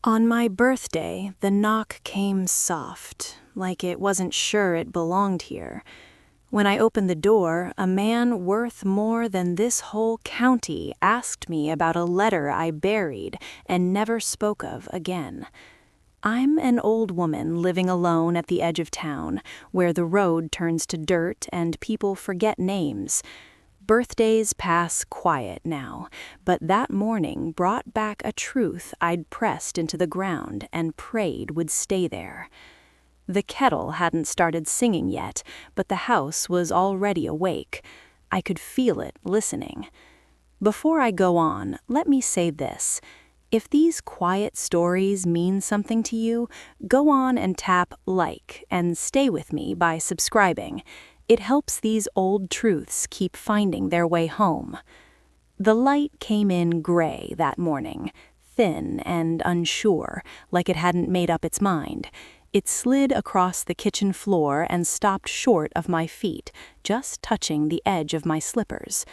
On my birthday, the knock came soft, like it wasn't sure it belonged here. When I opened the door, a man worth more than this whole county asked me about a letter I buried and never spoke of again. I'm an old woman living alone at the edge of town, where the road turns to dirt and people forget names. Birthdays pass quiet now, but that morning brought back a truth I'd pressed into the ground and prayed would stay there. The kettle hadn't started singing yet, but the house was already awake. I could feel it listening. Before I go on, let me say this. If these quiet stories mean something to you, go on and tap like and stay with me by subscribing. It helps these old truths keep finding their way home. The light came in gray that morning, thin and unsure, like it hadn't made up its mind. It slid across the kitchen floor and stopped short of my feet, just touching the edge of my slippers.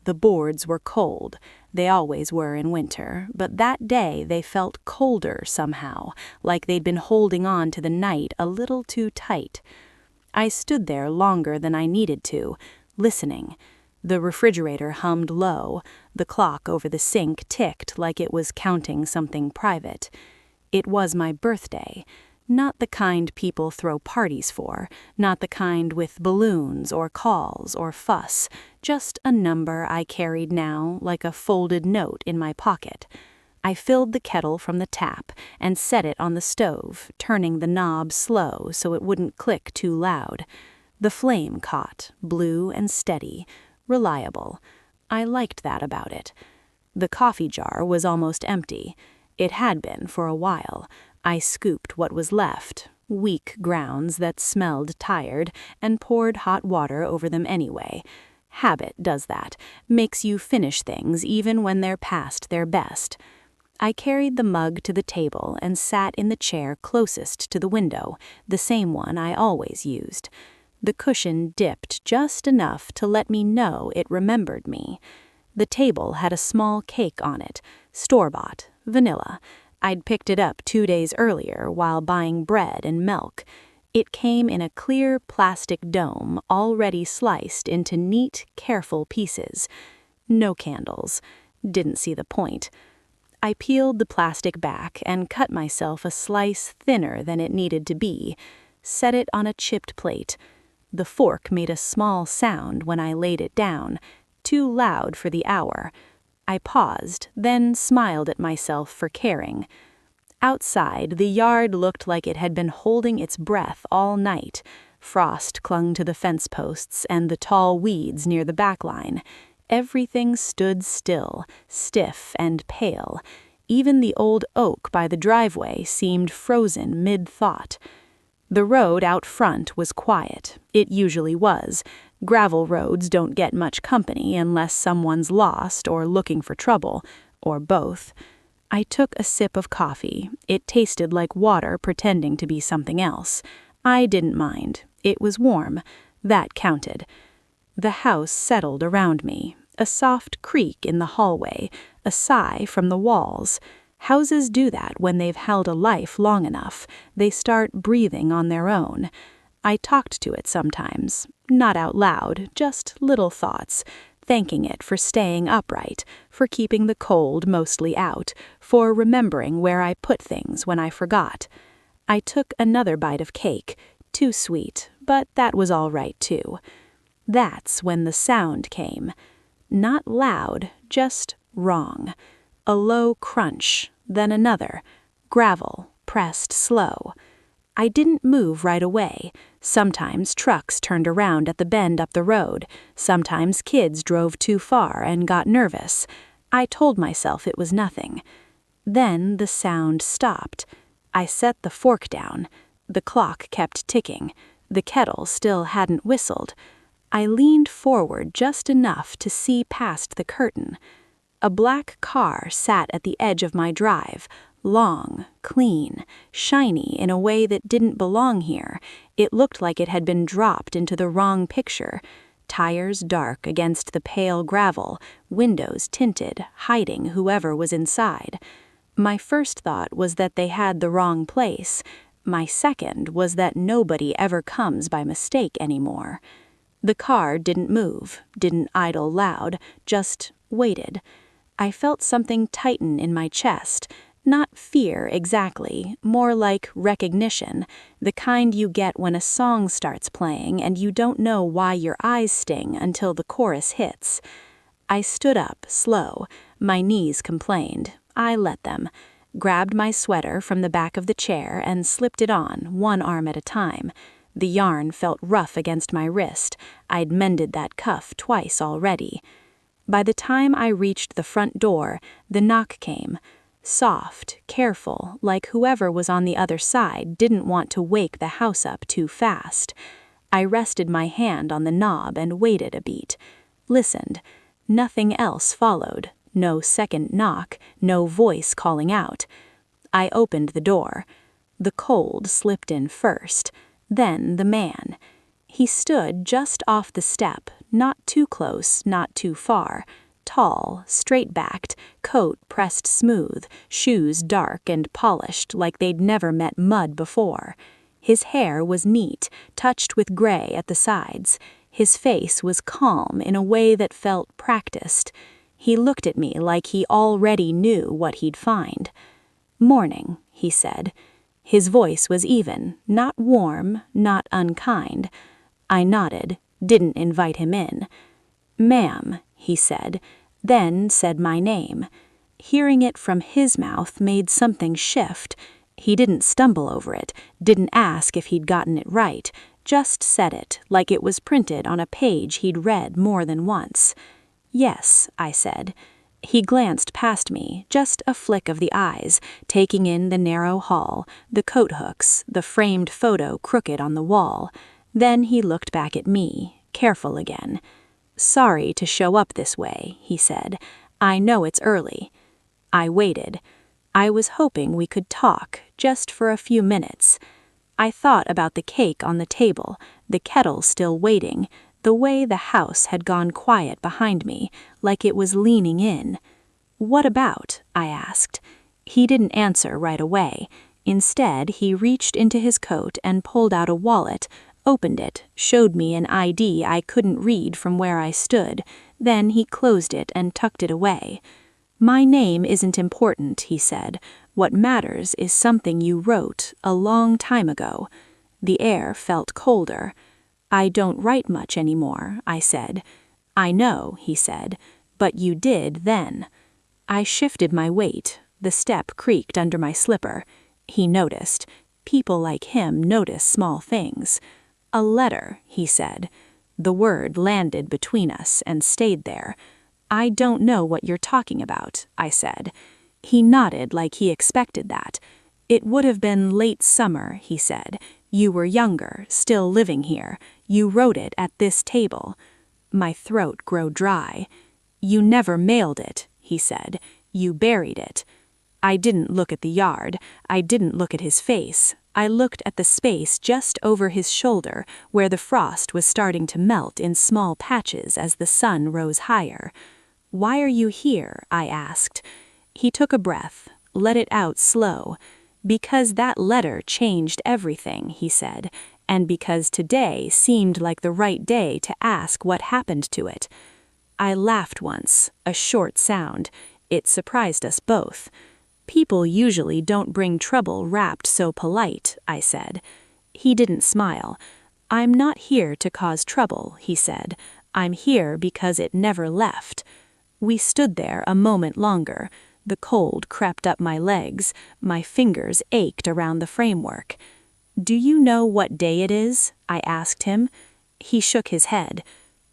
The boards were cold. They always were in winter, but that day they felt colder somehow, like they'd been holding on to the night a little too tight. I stood there longer than I needed to, listening. The refrigerator hummed low. The clock over the sink ticked like it was counting something private. It was my birthday. Not the kind people throw parties for, not the kind with balloons or calls or fuss, just a number I carried now like a folded note in my pocket. I filled the kettle from the tap and set it on the stove, turning the knob slow so it wouldn't click too loud. The flame caught, blue and steady, reliable. I liked that about it. The coffee jar was almost empty. It had been for a while. I scooped what was left, weak grounds that smelled tired, and poured hot water over them anyway. Habit does that, makes you finish things even when they're past their best. I carried the mug to the table and sat in the chair closest to the window, the same one I always used. The cushion dipped just enough to let me know it remembered me. The table had a small cake on it, store-bought, vanilla. I'd picked it up 2 days earlier while buying bread and milk. It came in a clear plastic dome already sliced into neat, careful pieces. No candles. Didn't see the point. I peeled the plastic back and cut myself a slice thinner than it needed to be, set it on a chipped plate. The fork made a small sound when I laid it down, too loud for the hour. I paused, then smiled at myself for caring. Outside, the yard looked like it had been holding its breath all night. Frost clung to the fence posts and the tall weeds near the back line. Everything stood still, stiff and pale. Even the old oak by the driveway seemed frozen mid-thought. The road out front was quiet. It usually was. Gravel roads don't get much company unless someone's lost or looking for trouble, or both. I took a sip of coffee. It tasted like water pretending to be something else. I didn't mind. It was warm. That counted. The house settled around me, a soft creak in the hallway, a sigh from the walls. Houses do that when they've held a life long enough. They start breathing on their own. I talked to it sometimes, not out loud, just little thoughts, thanking it for staying upright, for keeping the cold mostly out, for remembering where I put things when I forgot. I took another bite of cake, too sweet, but that was all right too. That's when the sound came. Not loud, just wrong. A low crunch, then another. Gravel, pressed slow. I didn't move right away. Sometimes trucks turned around at the bend up the road. Sometimes kids drove too far and got nervous. I told myself it was nothing. Then the sound stopped. I set the fork down. The clock kept ticking. The kettle still hadn't whistled. I leaned forward just enough to see past the curtain. A black car sat at the edge of my drive, long, clean, shiny in a way that didn't belong here. It looked like it had been dropped into the wrong picture. Tires dark against the pale gravel, windows tinted, hiding whoever was inside. My first thought was that they had the wrong place. My second was that nobody ever comes by mistake anymore. The car didn't move, didn't idle loud, just waited. I felt something tighten in my chest. Not fear exactly, more like recognition, the kind you get when a song starts playing and you don't know why your eyes sting until the chorus hits. I stood up, slow. My knees complained. I let them. Grabbed my sweater from the back of the chair and slipped it on, one arm at a time. The yarn felt rough against my wrist. I'd mended that cuff twice already. By the time I reached the front door, the knock came. Soft, careful, like whoever was on the other side didn't want to wake the house up too fast. I rested my hand on the knob and waited a beat. Listened. Nothing else followed. No second knock, no voice calling out. I opened the door. The cold slipped in first, then the man. He stood just off the step, not too close, not too far. Tall, straight-backed, coat pressed smooth, shoes dark and polished like they'd never met mud before. His hair was neat, touched with gray at the sides. His face was calm in a way that felt practiced. He looked at me like he already knew what he'd find. "Morning," he said. His voice was even, not warm, not unkind. I nodded, didn't invite him in. "Ma'am," he said, then said my name. Hearing it from his mouth made something shift. He didn't stumble over it, didn't ask if he'd gotten it right, just said it like it was printed on a page he'd read more than once. "Yes," I said. He glanced past me, just a flick of the eyes, taking in the narrow hall, the coat hooks, the framed photo crooked on the wall. Then he looked back at me, careful again. "Sorry to show up this way," he said. "I know it's early." I waited. I was hoping we could talk, just for a few minutes. I thought about the cake on the table, the kettle still waiting, the way the house had gone quiet behind me, like it was leaning in. "What about?" I asked. He didn't answer right away. Instead, he reached into his coat and pulled out a wallet, opened it, showed me an ID I couldn't read from where I stood. Then he closed it and tucked it away. "My name isn't important," he said. "What matters is something you wrote a long time ago." The air felt colder. "I don't write much anymore," I said. "I know," he said, "but you did then." I shifted my weight. The step creaked under my slipper. He noticed. People like him notice small things. "A letter," he said. The word landed between us and stayed there. "I don't know what you're talking about," I said. He nodded like he expected that. "It would have been late summer," he said. "You were younger, still living here. You wrote it at this table." My throat grew dry. "You never mailed it," he said. "You buried it." I didn't look at the yard. I didn't look at his face. I looked at the space just over his shoulder where the frost was starting to melt in small patches as the sun rose higher. "Why are you here?" I asked. He took a breath, let it out slow. "Because that letter changed everything," he said, "and because today seemed like the right day to ask what happened to it." I laughed once, a short sound. It surprised us both. "People usually don't bring trouble wrapped so polite," I said. He didn't smile. "I'm not here to cause trouble," he said. "I'm here because it never left." We stood there a moment longer. The cold crept up my legs. My fingers ached around the framework. "Do you know what day it is?" I asked him. He shook his head.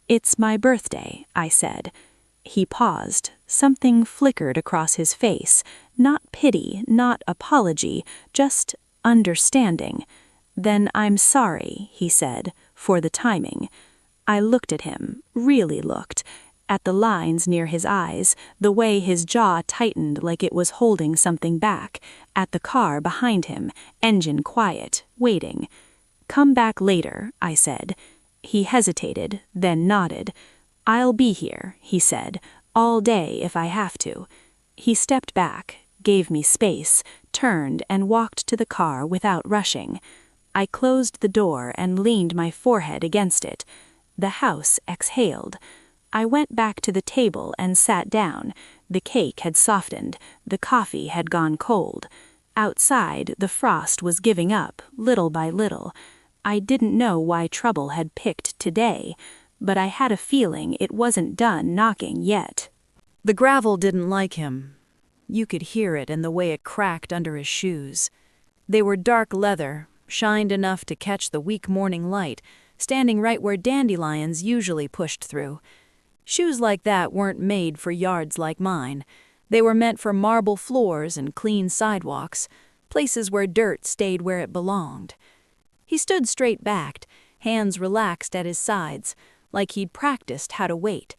"It's my birthday," I said. He paused. Something flickered across his face. Not pity, not apology, just understanding. "Then I'm sorry," he said, "for the timing." I looked at him, really looked, at the lines near his eyes, the way his jaw tightened like it was holding something back, at the car behind him, engine quiet, waiting. "Come back later," I said. He hesitated, then nodded. "I'll be here," he said, "all day if I have to." He stepped back, gave me space, turned and walked to the car without rushing. I closed the door and leaned my forehead against it. The house exhaled. I went back to the table and sat down. The cake had softened. The coffee had gone cold. Outside, the frost was giving up, little by little. I didn't know why trouble had picked today, but I had a feeling it wasn't done knocking yet. The gravel didn't like him. You could hear it in the way it cracked under his shoes. They were dark leather, shined enough to catch the weak morning light, standing right where dandelions usually pushed through. Shoes like that weren't made for yards like mine. They were meant for marble floors and clean sidewalks, places where dirt stayed where it belonged. He stood straight-backed, hands relaxed at his sides, like he'd practiced how to wait.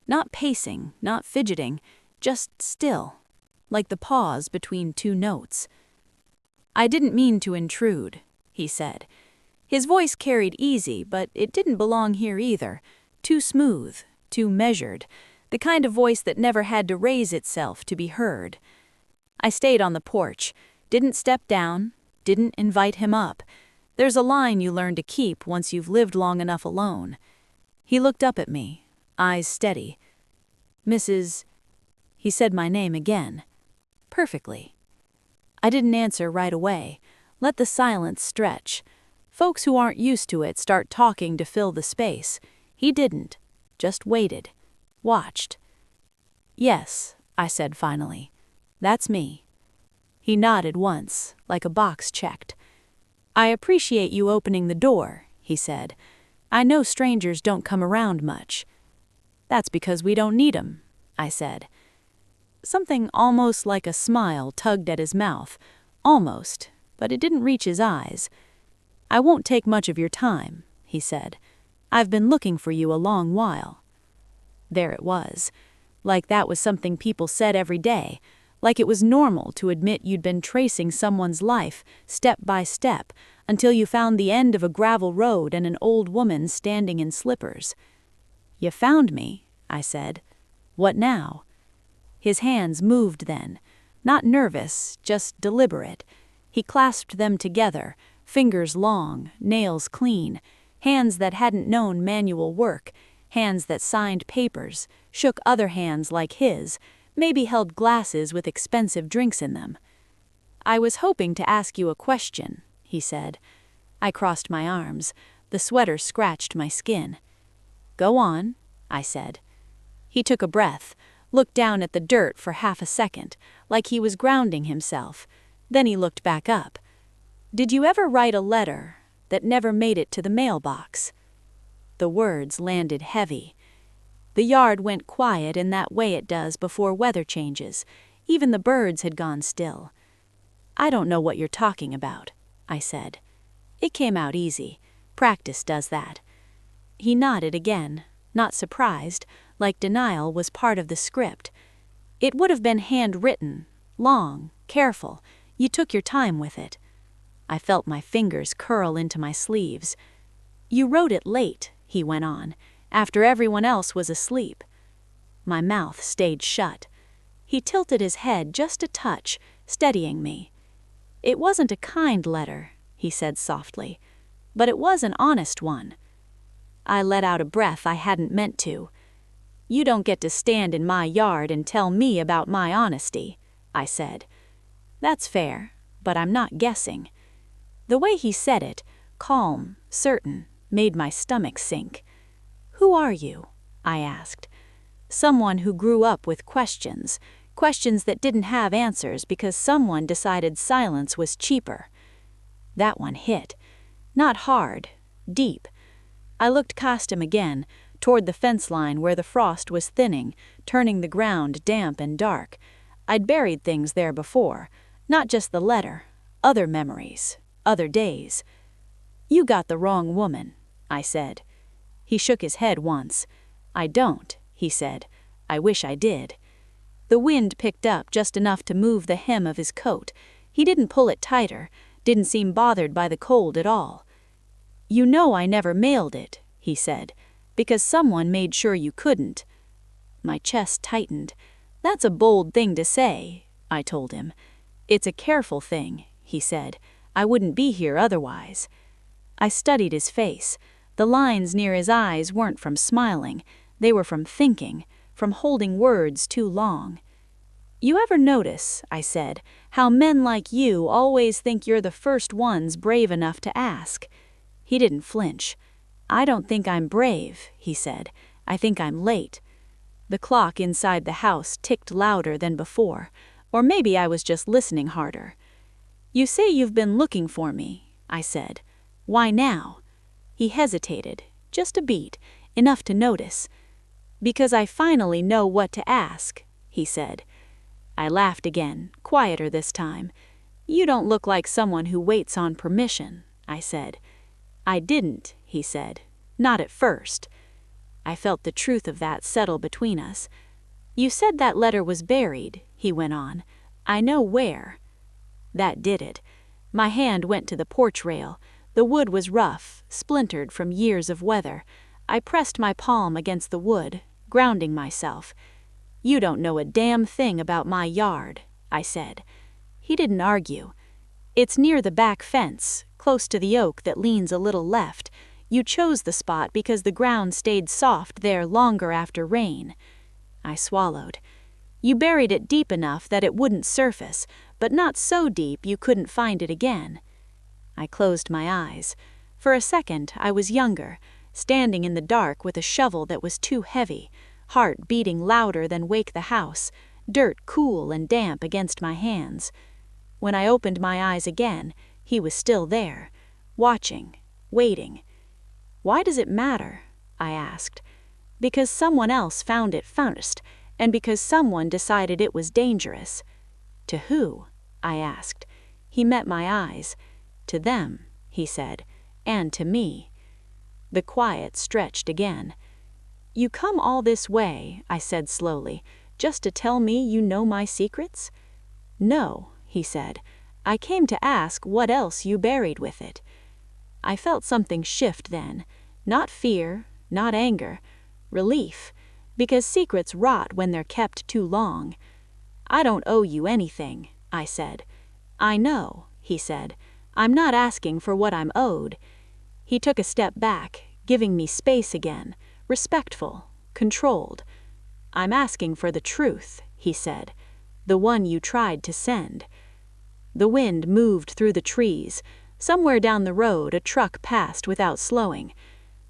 Not pacing, not fidgeting, just still, like the pause between two notes. "I didn't mean to intrude," he said. His voice carried easy, but it didn't belong here either. Too smooth, too measured, the kind of voice that never had to raise itself to be heard. I stayed on the porch, didn't step down, didn't invite him up. There's a line you learn to keep once you've lived long enough alone. He looked up at me, eyes steady. "Mrs." He said my name again. Perfectly. I didn't answer right away. Let the silence stretch. Folks who aren't used to it start talking to fill the space. He didn't. Just waited. Watched. "Yes," I said finally. "That's me." He nodded once, like a box checked. "I appreciate you opening the door," he said. "I know strangers don't come around much." "That's because we don't need 'em," I said. Something almost like a smile tugged at his mouth. Almost, but it didn't reach his eyes. "I won't take much of your time," he said. "I've been looking for you a long while." There it was. Like that was something people said every day. Like it was normal to admit you'd been tracing someone's life, step by step, until you found the end of a gravel road and an old woman standing in slippers. "You found me," I said. "What now?" His hands moved then. Not nervous, just deliberate. He clasped them together, fingers long, nails clean, hands that hadn't known manual work, hands that signed papers, shook other hands like his, maybe held glasses with expensive drinks in them. "I was hoping to ask you a question," he said. I crossed my arms. The sweater scratched my skin. "Go on," I said. He took a breath, looked down at the dirt for half a second, like he was grounding himself. Then he looked back up. "Did you ever write a letter that never made it to the mailbox?" The words landed heavy. The yard went quiet in that way it does before weather changes. Even the birds had gone still. "I don't know what you're talking about," I said. It came out easy. Practice does that. He nodded again, not surprised, like denial was part of the script. It would have been handwritten, long, careful. You took your time with it. I felt my fingers curl into my sleeves. "You wrote it late," he went on, "after everyone else was asleep." My mouth stayed shut. He tilted his head just a touch, steadying me. "It wasn't a kind letter," he said softly, "but it was an honest one." I let out a breath I hadn't meant to. "You don't get to stand in my yard and tell me about my honesty," I said. "That's fair, but I'm not guessing." The way he said it, calm, certain, made my stomach sink. "Who are you?" I asked. Someone who grew up with questions that didn't have answers because someone decided silence was cheaper. That one hit. Not hard, deep. I looked past him again, toward the fence line where the frost was thinning, turning the ground damp and dark. I'd buried things there before, not just the letter, other memories, other days. "You got the wrong woman," I said. He shook his head once. "I don't," he said. "I wish I did." The wind picked up just enough to move the hem of his coat. He didn't pull it tighter, didn't seem bothered by the cold at all. "You know I never mailed it," he said, "because someone made sure you couldn't." My chest tightened. That's a bold thing to say. I told him. "It's a careful thing," he said. "I wouldn't be here otherwise." I studied his face. The lines near his eyes weren't from smiling. They were from thinking, from holding words too long. "You ever notice," I said, "how men like you always think you're the first ones brave enough to ask?" He didn't flinch. "I don't think I'm brave," he said. "I think I'm late." The clock inside the house ticked louder than before, or maybe I was just listening harder. "You say you've been looking for me," I said. "Why now?" He hesitated, just a beat, enough to notice. "Because I finally know what to ask," he said. I laughed again, quieter this time. "You don't look like someone who waits on permission," I said. "I didn't," he said. "Not at first." I felt the truth of that settle between us. "You said that letter was buried," he went on. "I know where." That did it. My hand went to the porch rail. The wood was rough, splintered from years of weather. I pressed my palm against the wood, grounding myself. "You don't know a damn thing about my yard," I said. He didn't argue. "It's near the back fence, close to the oak that leans a little left. You chose the spot because the ground stayed soft there longer after rain." I swallowed. "You buried it deep enough that it wouldn't surface, but not so deep you couldn't find it again." I closed my eyes. For a second, I was younger, standing in the dark with a shovel that was too heavy, heart beating louder than wake the house, dirt cool and damp against my hands. When I opened my eyes again, he was still there, watching, waiting. "Why does it matter?" I asked. "Because someone else found it first, and because someone decided it was dangerous." "To who?" I asked. He met my eyes. "To them," he said, "and to me." The quiet stretched again. "You come all this way," I said slowly, "just to tell me you know my secrets?" "No," he said. "I came to ask what else you buried with it." I felt something shift then. Not fear, not anger. Relief. Because secrets rot when they're kept too long. "I don't owe you anything," I said. "I know," he said. "I'm not asking for what I'm owed." He took a step back, giving me space again, respectful, controlled. "I'm asking for the truth," he said. "The one you tried to send." The wind moved through the trees. Somewhere down the road, a truck passed without slowing.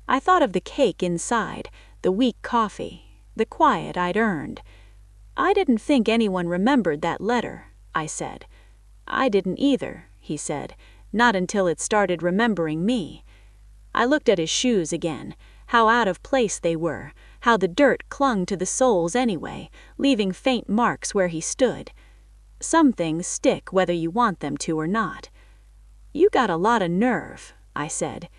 I thought of the cake inside, the weak coffee, the quiet I'd earned. "I didn't think anyone remembered that letter," I said. "I didn't either," he said, "not until it started remembering me." I looked at his shoes again, how out of place they were, how the dirt clung to the soles anyway, leaving faint marks where he stood. Some things stick whether you want them to or not. "You got a lot of nerve," I said.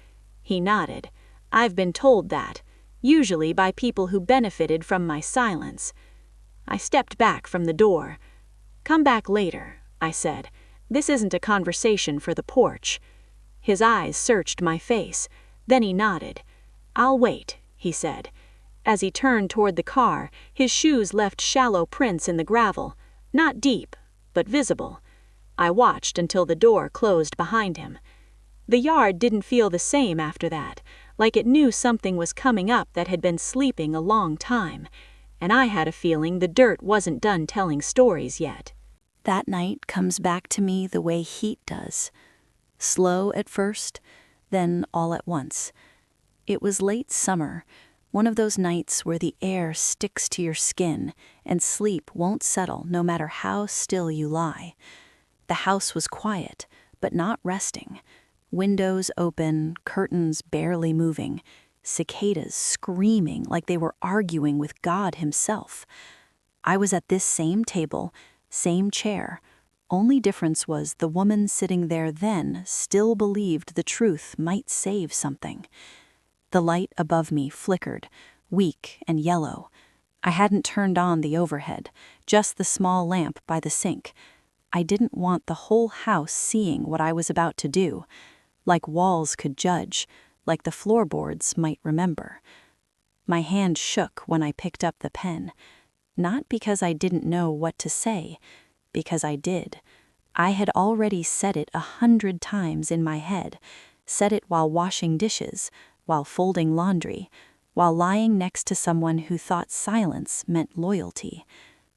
He nodded. "I've been told that, usually by people who benefited from my silence." I stepped back from the door. "Come back later," I said. "This isn't a conversation for the porch." His eyes searched my face. Then he nodded. "I'll wait," he said. As he turned toward the car, his shoes left shallow prints in the gravel, not deep, but visible. I watched until the door closed behind him. The yard didn't feel the same after that, like it knew something was coming up that had been sleeping a long time, and I had a feeling the dirt wasn't done telling stories yet. That night comes back to me the way heat does. Slow at first, then all at once. It was late summer, one of those nights where the air sticks to your skin and sleep won't settle no matter how still you lie. The house was quiet, but not resting. Windows open, curtains barely moving, cicadas screaming like they were arguing with God himself. I was at this same table, same chair. Only difference was the woman sitting there then still believed the truth might save something. The light above me flickered, weak and yellow. I hadn't turned on the overhead, just the small lamp by the sink. I didn't want the whole house seeing what I was about to do, like walls could judge, like the floorboards might remember. My hand shook when I picked up the pen, not because I didn't know what to say, because I did. I had already said it 100 times in my head, said it while washing dishes, while folding laundry, while lying next to someone who thought silence meant loyalty.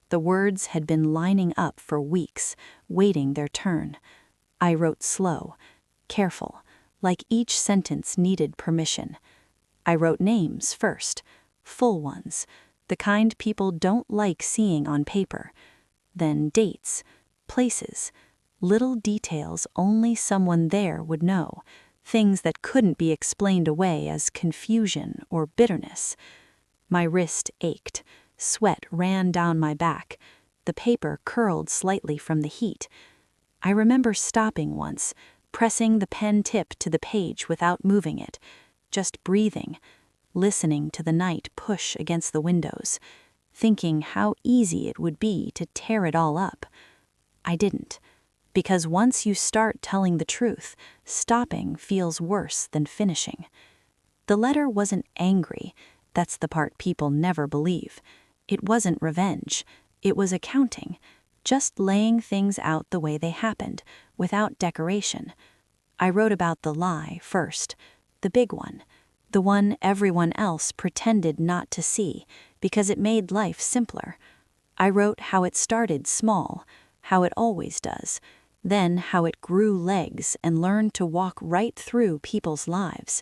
The words had been lining up for weeks, waiting their turn. I wrote slow, careful, like each sentence needed permission. I wrote names first, full ones, the kind people don't like seeing on paper. Then dates, places, little details only someone there would know, things that couldn't be explained away as confusion or bitterness. My wrist ached, sweat ran down my back, the paper curled slightly from the heat. I remember stopping once, pressing the pen tip to the page without moving it, just breathing, listening to the night push against the windows, thinking how easy it would be to tear it all up. I didn't, because once you start telling the truth, stopping feels worse than finishing. The letter wasn't angry, that's the part people never believe. It wasn't revenge, it was accounting, just laying things out the way they happened, without decoration. I wrote about the lie first, the big one, the one everyone else pretended not to see because it made life simpler. I wrote how it started small, how it always does, then how it grew legs and learned to walk right through people's lives.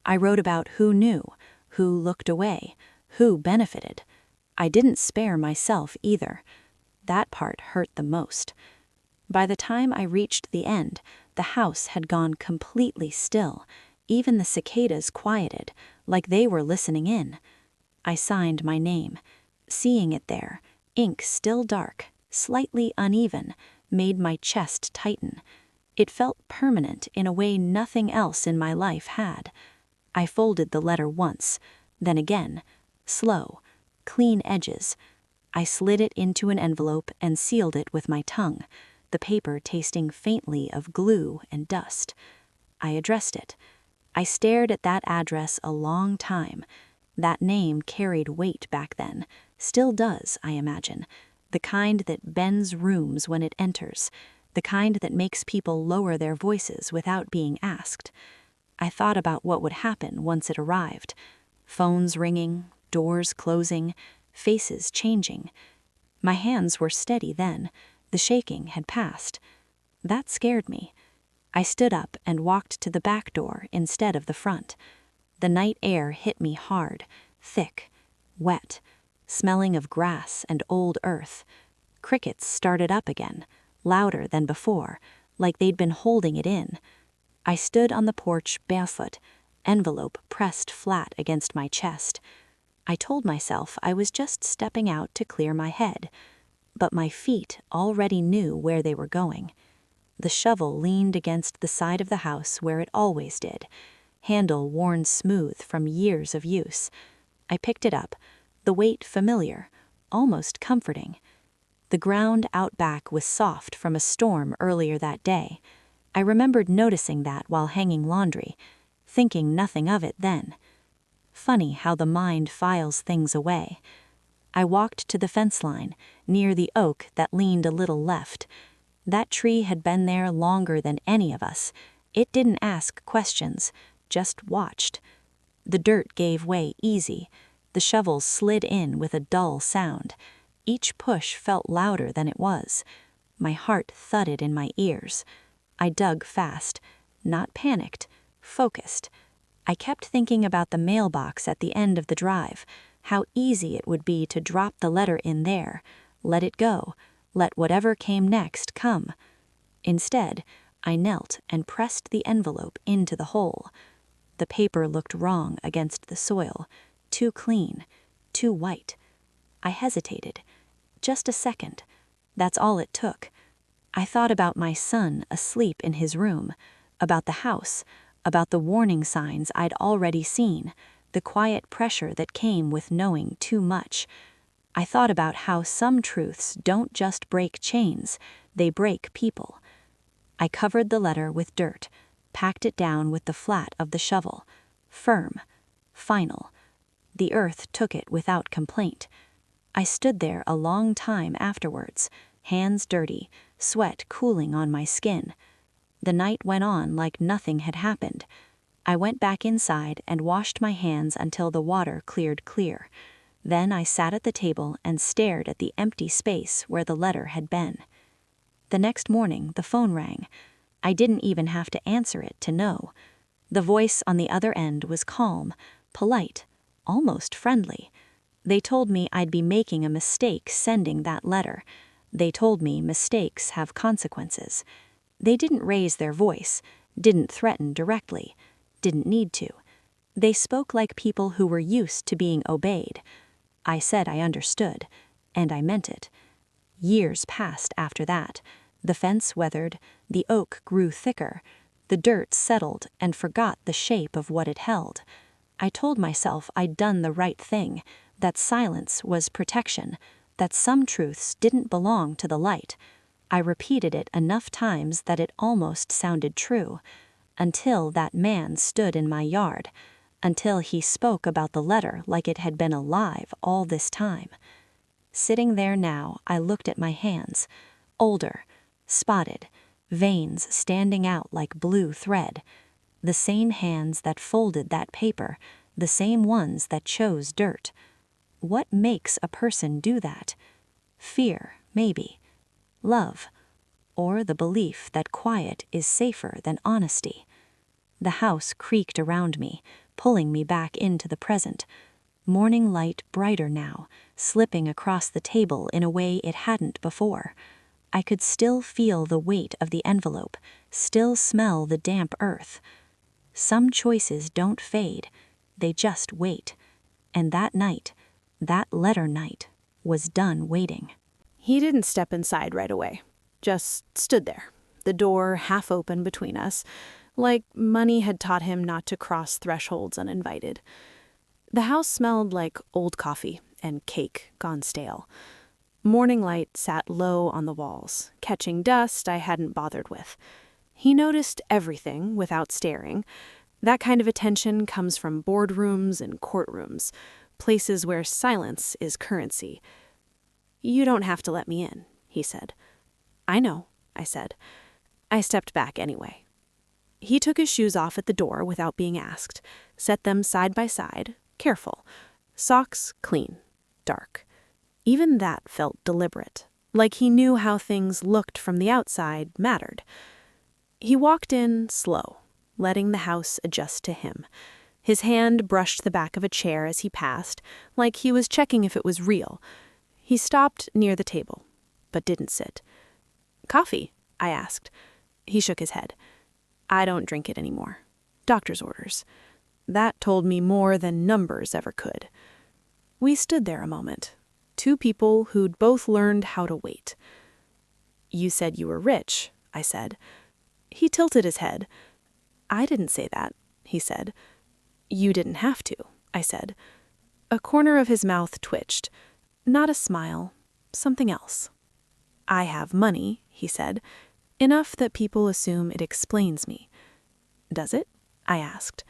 I wrote about who knew, who looked away, who benefited. I didn't spare myself either. That part hurt the most. By the time I reached the end, the house had gone completely still. Even the cicadas quieted, like they were listening in. I signed my name. Seeing it there, ink still dark, slightly uneven, made my chest tighten. It felt permanent in a way nothing else in my life had. I folded the letter once, then again, slow, clean edges. I slid it into an envelope and sealed it with my tongue, the paper tasting faintly of glue and dust. I addressed it. I stared at that address a long time. That name carried weight back then, still does, I imagine, the kind that bends rooms when it enters, the kind that makes people lower their voices without being asked. I thought about what would happen once it arrived. Phones ringing, doors closing, faces changing. My hands were steady then. The shaking had passed. That scared me. I stood up and walked to the back door instead of the front. The night air hit me hard, thick, wet, smelling of grass and old earth. Crickets started up again, louder than before, like they'd been holding it in. I stood on the porch barefoot, envelope pressed flat against my chest. I told myself I was just stepping out to clear my head, but my feet already knew where they were going. The shovel leaned against the side of the house where it always did, handle worn smooth from years of use. I picked it up, the weight familiar, almost comforting. The ground out back was soft from a storm earlier that day. I remembered noticing that while hanging laundry, thinking nothing of it then. Funny how the mind files things away. I walked to the fence line, near the oak that leaned a little left. That tree had been there longer than any of us. It didn't ask questions, just watched. The dirt gave way easy. The shovels slid in with a dull sound. Each push felt louder than it was. My heart thudded in my ears. I dug fast, not panicked, focused. I kept thinking about the mailbox at the end of the drive, how easy it would be to drop the letter in there, let it go, let whatever came next come. Instead, I knelt and pressed the envelope into the hole. The paper looked wrong against the soil, too clean, too white. I hesitated. Just a second. That's all it took. I thought about my son asleep in his room, about the house, about the warning signs I'd already seen, the quiet pressure that came with knowing too much. I thought about how some truths don't just break chains, they break people. I covered the letter with dirt, packed it down with the flat of the shovel. Firm, final. The earth took it without complaint. I stood there a long time afterwards, hands dirty, sweat cooling on my skin. The night went on like nothing had happened. I went back inside and washed my hands until the water cleared clear. Then I sat at the table and stared at the empty space where the letter had been. The next morning, the phone rang. I didn't even have to answer it to know. The voice on the other end was calm, polite, almost friendly. They told me I'd be making a mistake sending that letter. They told me mistakes have consequences. They didn't raise their voice, didn't threaten directly, didn't need to. They spoke like people who were used to being obeyed. I said I understood, and I meant it. Years passed after that. The fence weathered, the oak grew thicker, the dirt settled and forgot the shape of what it held. I told myself I'd done the right thing, that silence was protection, that some truths didn't belong to the light. I repeated it enough times that it almost sounded true, until that man stood in my yard, until he spoke about the letter like it had been alive all this time. Sitting there now, I looked at my hands, older, spotted, veins standing out like blue thread. The same hands that folded that paper, the same ones that chose dirt. What makes a person do that? Fear, maybe. Love. Or the belief that quiet is safer than honesty. The house creaked around me, pulling me back into the present. Morning light brighter now, slipping across the table in a way it hadn't before. I could still feel the weight of the envelope, still smell the damp earth. Some choices don't fade, they just wait. And that night, that letter night, was done waiting. He didn't step inside right away, just stood there, the door half open between us, like money had taught him not to cross thresholds uninvited. The house smelled like old coffee and cake gone stale. Morning light sat low on the walls, catching dust I hadn't bothered with. He noticed everything without staring. That kind of attention comes from boardrooms and courtrooms, places where silence is currency. "You don't have to let me in," he said. "I know," I said. I stepped back anyway. He took his shoes off at the door without being asked, set them side by side, careful. Socks clean, dark. Even that felt deliberate, like he knew how things looked from the outside mattered. He walked in slow, letting the house adjust to him. His hand brushed the back of a chair as he passed, like he was checking if it was real. He stopped near the table, but didn't sit. "Coffee?" I asked. He shook his head. "I don't drink it anymore. Doctor's orders." That told me more than numbers ever could. We stood there a moment, two people who'd both learned how to wait. "You said you were rich," I said. He tilted his head. "I didn't say that," he said. "You didn't have to," I said. A corner of his mouth twitched. Not a smile, something else. "I have money," he said, "enough that people assume it explains me." "Does it?" I asked.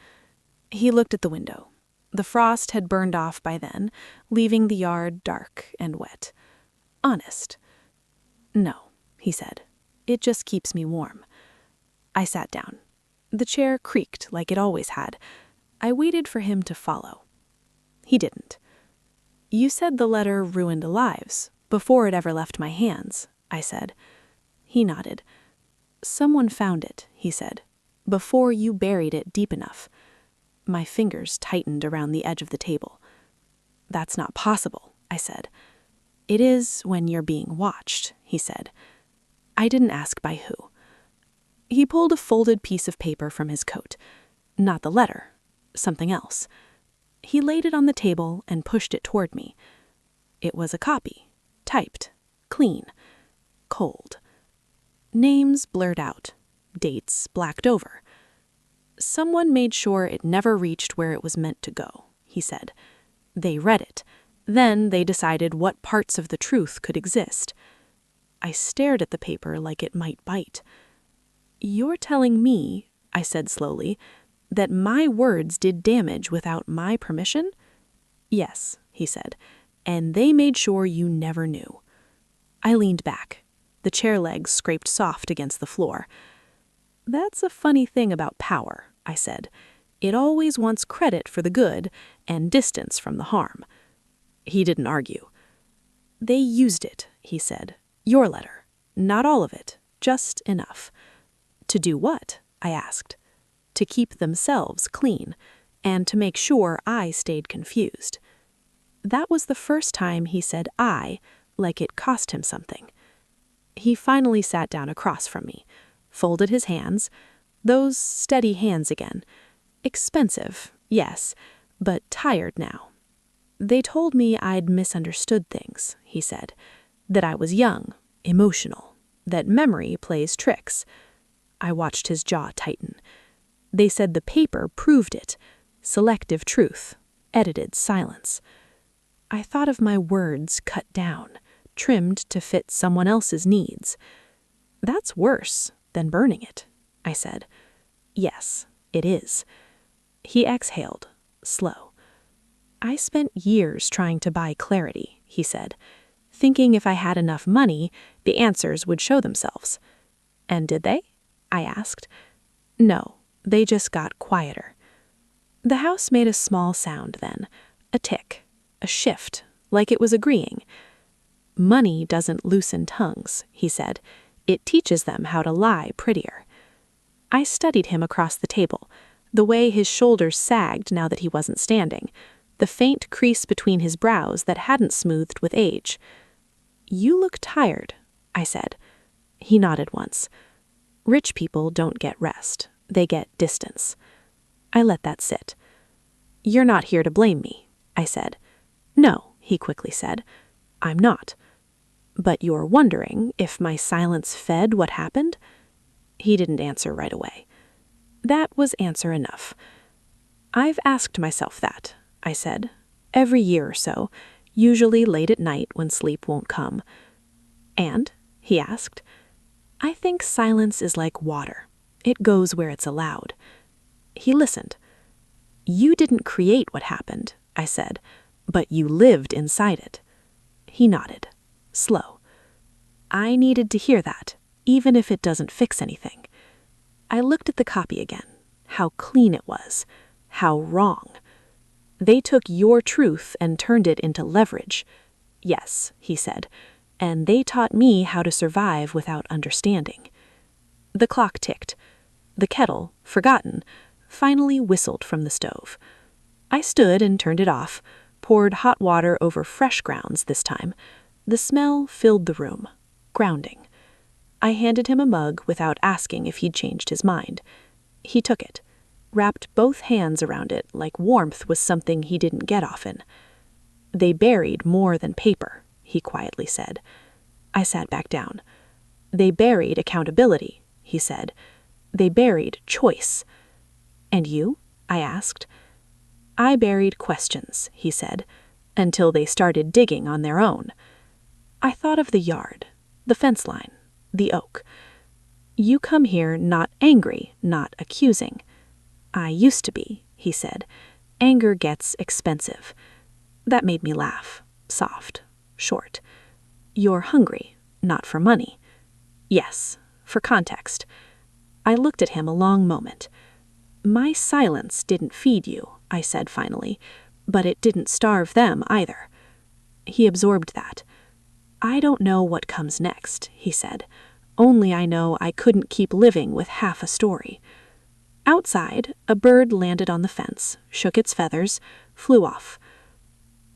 He looked at the window. The frost had burned off by then, leaving the yard dark and wet. "Honest." "No," he said. "It just keeps me warm." I sat down. The chair creaked like it always had. I waited for him to follow. He didn't. "You said the letter ruined lives, before it ever left my hands," I said. He nodded. "Someone found it," he said, "before you buried it deep enough." My fingers tightened around the edge of the table. "That's not possible," I said. "It is when you're being watched," he said. I didn't ask by who. He pulled a folded piece of paper from his coat. Not the letter, something else. He laid it on the table and pushed it toward me. It was a copy, typed, clean, cold. Names blurred out, dates blacked over. "Someone made sure it never reached where it was meant to go," he said. "They read it. Then they decided what parts of the truth could exist." I stared at the paper like it might bite. "You're telling me," I said slowly, "that my words did damage without my permission?" "Yes," he said, "and they made sure you never knew." I leaned back, The chair legs scraped soft against the floor. "That's a funny thing about power," I said. "It always wants credit for the good and distance from the harm." He didn't argue. "They used it," he said. "Your letter. Not all of it, just enough." "To do what?" I asked. "To keep themselves clean, and to make sure I stayed confused." That was the first time he said "I," like it cost him something. He finally sat down across from me, folded his hands, those steady hands again. Expensive, yes, but tired now. "They told me I'd misunderstood things," he said. "That I was young, emotional, that memory plays tricks." I watched his jaw tighten. "They said the paper proved it. Selective truth, edited silence." I thought of my words cut down, trimmed to fit someone else's needs. "That's worse than burning it," I said. "Yes, it is." He exhaled, slow. "I spent years trying to buy clarity," he said, "thinking if I had enough money, the answers would show themselves." "And did they?" I asked. "No, they just got quieter." The house made a small sound then, a tick, a shift, like it was agreeing. "Money doesn't loosen tongues," he said. "It teaches them how to lie prettier." I studied him across the table, the way his shoulders sagged now that he wasn't standing, the faint crease between his brows that hadn't smoothed with age. "You look tired," I said. He nodded once. "Rich people don't get rest. They get distance." I let that sit. "You're not here to blame me," I said. "No," he quickly said. "I'm not." "But you're wondering if my silence fed what happened?" He didn't answer right away. That was answer enough. "I've asked myself that," I said, "every year or so, usually late at night when sleep won't come." "And?" he asked. "I think silence is like water. It goes where it's allowed." He listened. "You didn't create what happened," I said, "but you lived inside it." He nodded, slow. "I needed to hear that, even if it doesn't fix anything." I looked at the copy again. How clean it was. How wrong. "They took your truth and turned it into leverage." "Yes," he said, "and they taught me how to survive without understanding." The clock ticked. The kettle, forgotten, finally whistled from the stove. I stood and turned it off, poured hot water over fresh grounds this time. The smell filled the room, grounding. I handed him a mug without asking if he'd changed his mind. He took it, wrapped both hands around it like warmth was something he didn't get often. "They buried more than paper," he quietly said. I sat back down. "They buried accountability," he said. "They buried choice." "And you?" I asked. "I buried questions," he said, "until they started digging on their own." I thought of the yard, the fence line, the oak. "You come here not angry, not accusing." "I used to be," he said. "Anger gets expensive." That made me laugh, soft, short. "You're hungry, not for money." "Yes, for context." I looked at him a long moment. "My silence didn't feed you," I said finally, "but it didn't starve them either." He absorbed that. "I don't know what comes next," he said. "Only I know I couldn't keep living with half a story." Outside, a bird landed on the fence, shook its feathers, flew off.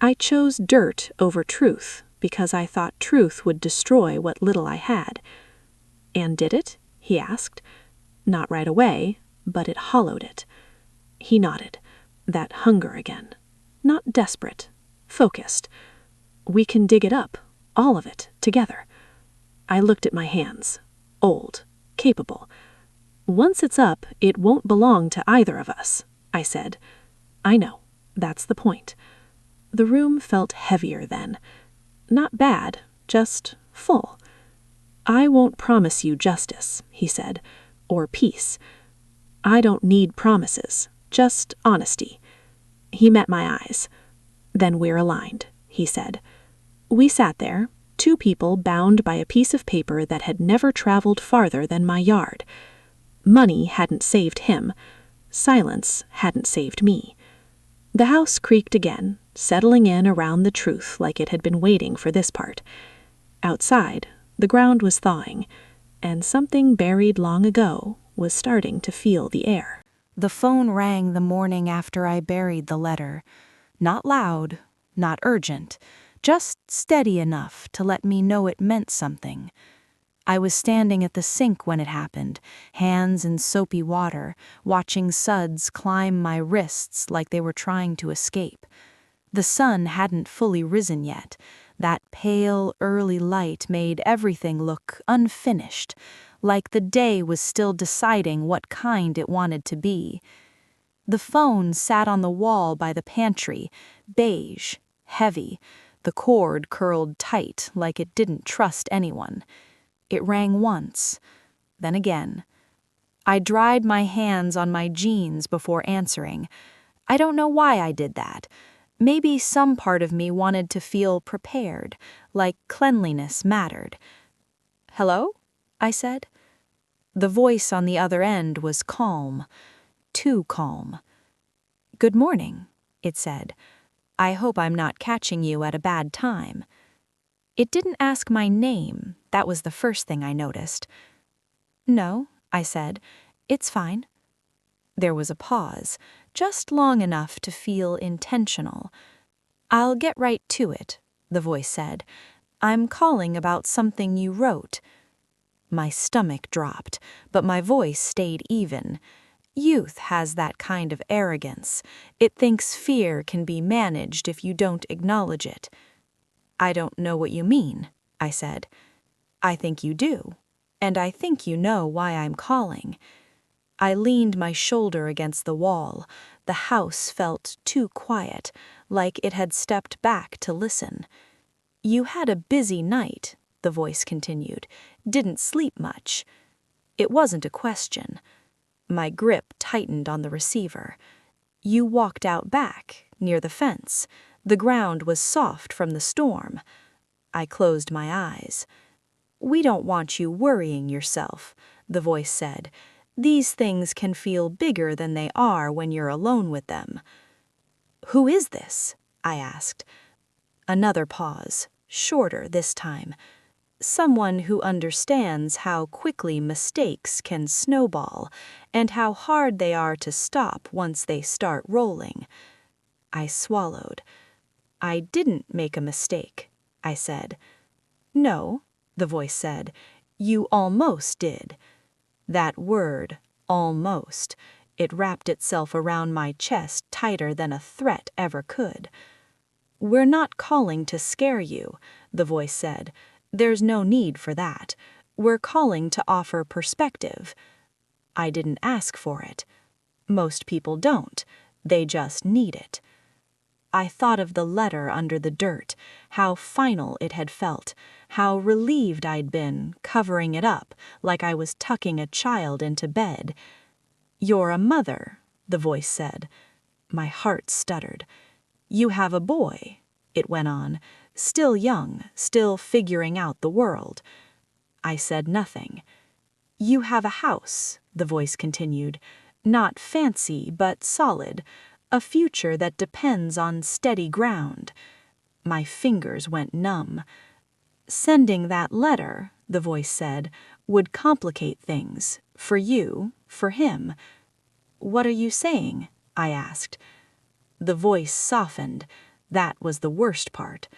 I chose dirt over truth because I thought truth would destroy what little I had. "And did it?" he asked. Not right away, but it hollowed it. He nodded. That hunger again. Not desperate. Focused. "We can dig it up, all of it, together." I looked at my hands. Old. Capable. "Once it's up, it won't belong to either of us," I said. "I know. That's the point." The room felt heavier then. Not bad, just full. "I won't promise you justice," he said, "or peace. I don't need promises, just honesty." He met my eyes. "Then we're aligned," he said. We sat there, 2 people bound by a piece of paper that had never traveled farther than my yard. Money hadn't saved him. Silence hadn't saved me. The house creaked again, settling in around the truth like it had been waiting for this part. Outside, the ground was thawing, and something buried long ago was starting to feel the air. The phone rang the morning after I buried the letter. Not loud, not urgent, just steady enough to let me know it meant something. I was standing at the sink when it happened, hands in soapy water, watching suds climb my wrists like they were trying to escape. The sun hadn't fully risen yet. That pale, early light made everything look unfinished, like the day was still deciding what kind it wanted to be. The phone sat on the wall by the pantry, beige, heavy, the cord curled tight like it didn't trust anyone. It rang once, then again. I dried my hands on my jeans before answering. I don't know why I did that. Maybe some part of me wanted to feel prepared, like cleanliness mattered. "Hello?" I said. The voice on the other end was calm, too calm. "Good morning," it said. "I hope I'm not catching you at a bad time." It didn't ask my name. That was the first thing I noticed. "No," I said. "It's fine." There was a pause, just long enough to feel intentional. "I'll get right to it," the voice said. "I'm calling about something you wrote." My stomach dropped, but my voice stayed even. Youth has that kind of arrogance. It thinks fear can be managed if you don't acknowledge it. "I don't know what you mean," I said. "I think you do, and I think you know why I'm calling." I leaned my shoulder against the wall. The house felt too quiet, like it had stepped back to listen. "You had a busy night," the voice continued. "Didn't sleep much." It wasn't a question. My grip tightened on the receiver. "You walked out back, near the fence. The ground was soft from the storm." I closed my eyes. "We don't want you worrying yourself," the voice said. "These things can feel bigger than they are when you're alone with them." "Who is this?" I asked. Another pause, shorter this time. "Someone who understands how quickly mistakes can snowball and how hard they are to stop once they start rolling." I swallowed. "I didn't make a mistake," I said. "No," the voice said. "You almost did." That word, almost, it wrapped itself around my chest tighter than a threat ever could. "We're not calling to scare you," the voice said. "There's no need for that. We're calling to offer perspective." I didn't ask for it. Most people don't. They just need it. I thought of the letter under the dirt, how final it had felt, how relieved I'd been, covering it up, like I was tucking a child into bed. "You're a mother," the voice said. My heart stuttered. "You have a boy," it went on, "still young, still figuring out the world." I said nothing. "You have a house," the voice continued, "not fancy, but solid. A future that depends on steady ground." My fingers went numb. "Sending that letter," the voice said, "would complicate things. For you, for him." "What are you saying?" I asked. The voice softened. That was the worst part.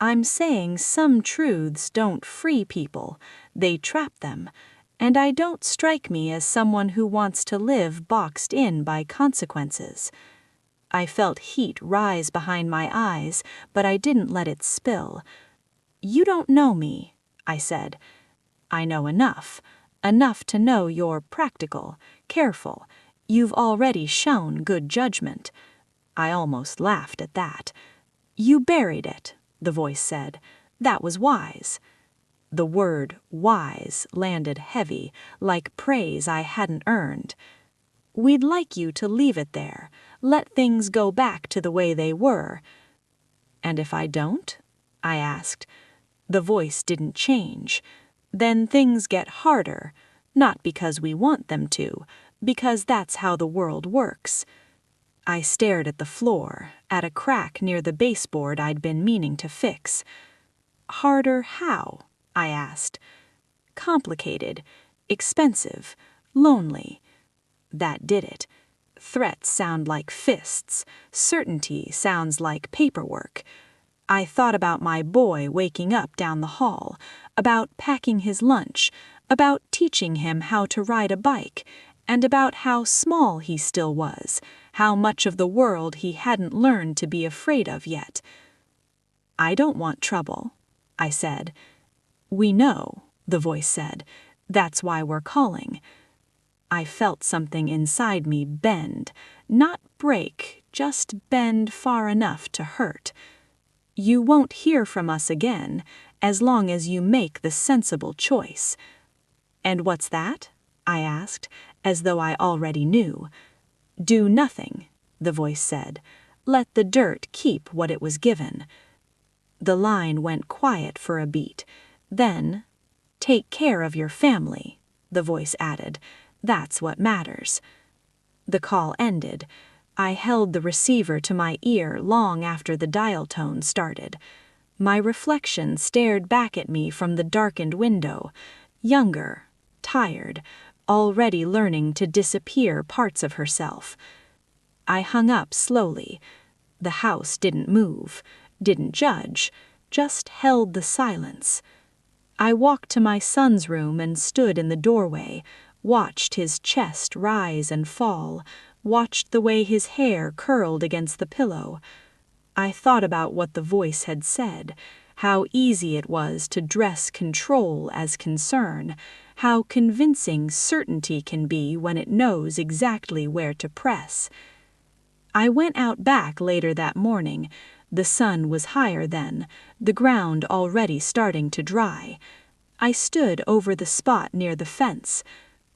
"I'm saying some truths don't free people. They trap them. And I don't strike me as someone who wants to live boxed in by consequences." I felt heat rise behind my eyes, but I didn't let it spill. "You don't know me," I said. "I know enough. Enough to know you're practical, careful. You've already shown good judgment." I almost laughed at that. "You buried it," the voice said. "That was wise." The word wise landed heavy, like praise I hadn't earned. "We'd like you to leave it there. Let things go back to the way they were." "And if I don't?" I asked. The voice didn't change. Then things get harder, not because we want them to, because that's how the world works. I stared at the floor, at a crack near the baseboard I'd been meaning to fix. Harder how? I asked. Complicated, expensive, lonely. That did it. Threats sound like fists. Certainty sounds like paperwork. I thought about my boy waking up down the hall, about packing his lunch, about teaching him how to ride a bike, and about how small he still was, how much of the world he hadn't learned to be afraid of yet. "I don't want trouble," I said. "We know," the voice said. "That's why we're calling." I felt something inside me bend, not break, just bend far enough to hurt. "You won't hear from us again, as long as you make the sensible choice." "And what's that?" I asked, as though I already knew. "Do nothing," the voice said. "Let the dirt keep what it was given." The line went quiet for a beat. Then, "Take care of your family," the voice added. "That's what matters." The call ended. I held the receiver to my ear long after the dial tone started. My reflection stared back at me from the darkened window, younger, tired, already learning to disappear parts of herself. I hung up slowly. The house didn't move, didn't judge, just held the silence. I walked to my son's room and stood in the doorway, watched his chest rise and fall, watched the way his hair curled against the pillow. I thought about what the voice had said, how easy it was to dress control as concern, how convincing certainty can be when it knows exactly where to press. I went out back later that morning. The sun was higher then, the ground already starting to dry. I stood over the spot near the fence.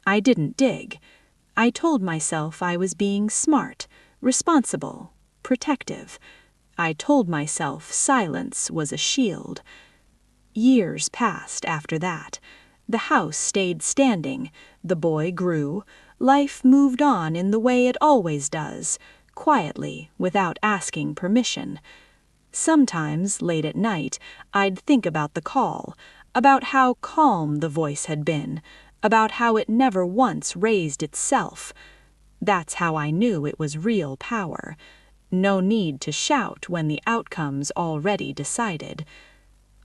I didn't dig. I told myself I was being smart, responsible, protective. I told myself silence was a shield. Years passed after that. The house stayed standing, the boy grew, life moved on in the way it always does, quietly, without asking permission. Sometimes, late at night, I'd think about the call, about how calm the voice had been, about how it never once raised itself. That's how I knew it was real power. No need to shout when the outcome's already decided.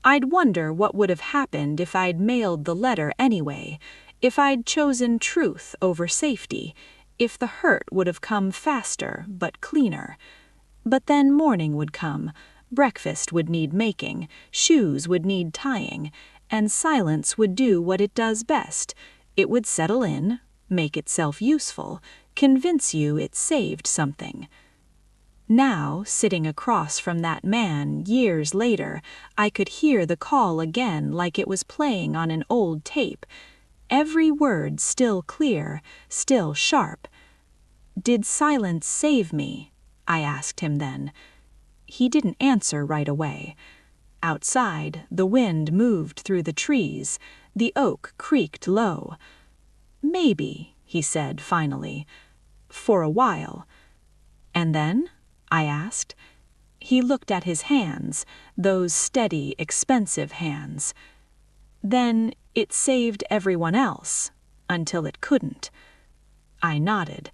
I'd wonder what would have happened if I'd mailed the letter anyway, if I'd chosen truth over safety, if the hurt would have come faster but cleaner. But then morning would come, breakfast would need making, shoes would need tying, and silence would do what it does best. It would settle in, make itself useful, convince you it saved something. Now, sitting across from that man years later, I could hear the call again like it was playing on an old tape. Every word still clear, still sharp. "Did silence save me?" I asked him then. He didn't answer right away. Outside, the wind moved through the trees. The oak creaked low. "Maybe," he said finally. "For a while." "And then?" I asked. He looked at his hands, those steady, expensive hands. "Then it saved everyone else, until it couldn't." I nodded.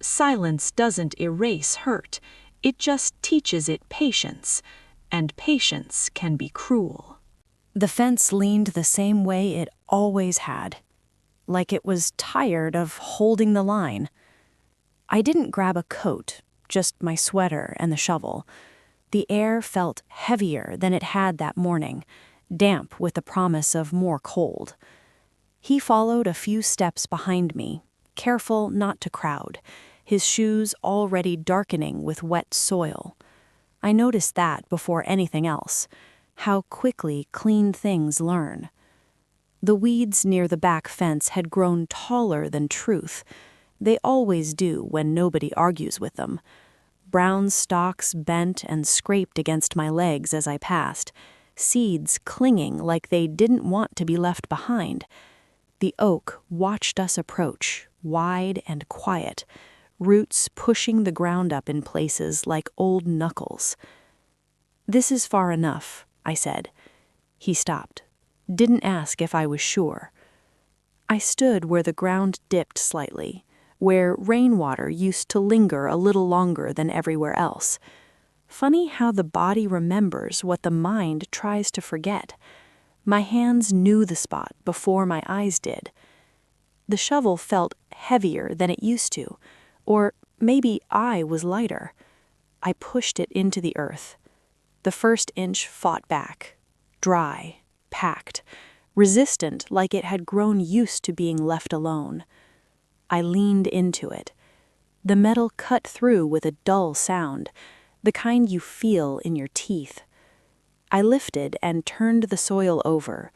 Silence doesn't erase hurt. It just teaches it patience, and patience can be cruel. The fence leaned the same way it always had, like it was tired of holding the line. I didn't grab a coat, just my sweater and the shovel. The air felt heavier than it had that morning, damp with the promise of more cold. He followed a few steps behind me, careful not to crowd, his shoes already darkening with wet soil. I noticed that before anything else, how quickly clean things learn. The weeds near the back fence had grown taller than truth. They always do when nobody argues with them. Brown stalks bent and scraped against my legs as I passed, seeds clinging like they didn't want to be left behind. The oak watched us approach, wide and quiet, roots pushing the ground up in places like old knuckles. "This is far enough," I said. He stopped. Didn't ask if I was sure. I stood where the ground dipped slightly, where rainwater used to linger a little longer than everywhere else. Funny how the body remembers what the mind tries to forget. My hands knew the spot before my eyes did. The shovel felt heavier than it used to, or maybe I was lighter. I pushed it into the earth. The first inch fought back, dry, packed, resistant like it had grown used to being left alone. I leaned into it. The metal cut through with a dull sound, the kind you feel in your teeth. I lifted and turned the soil over,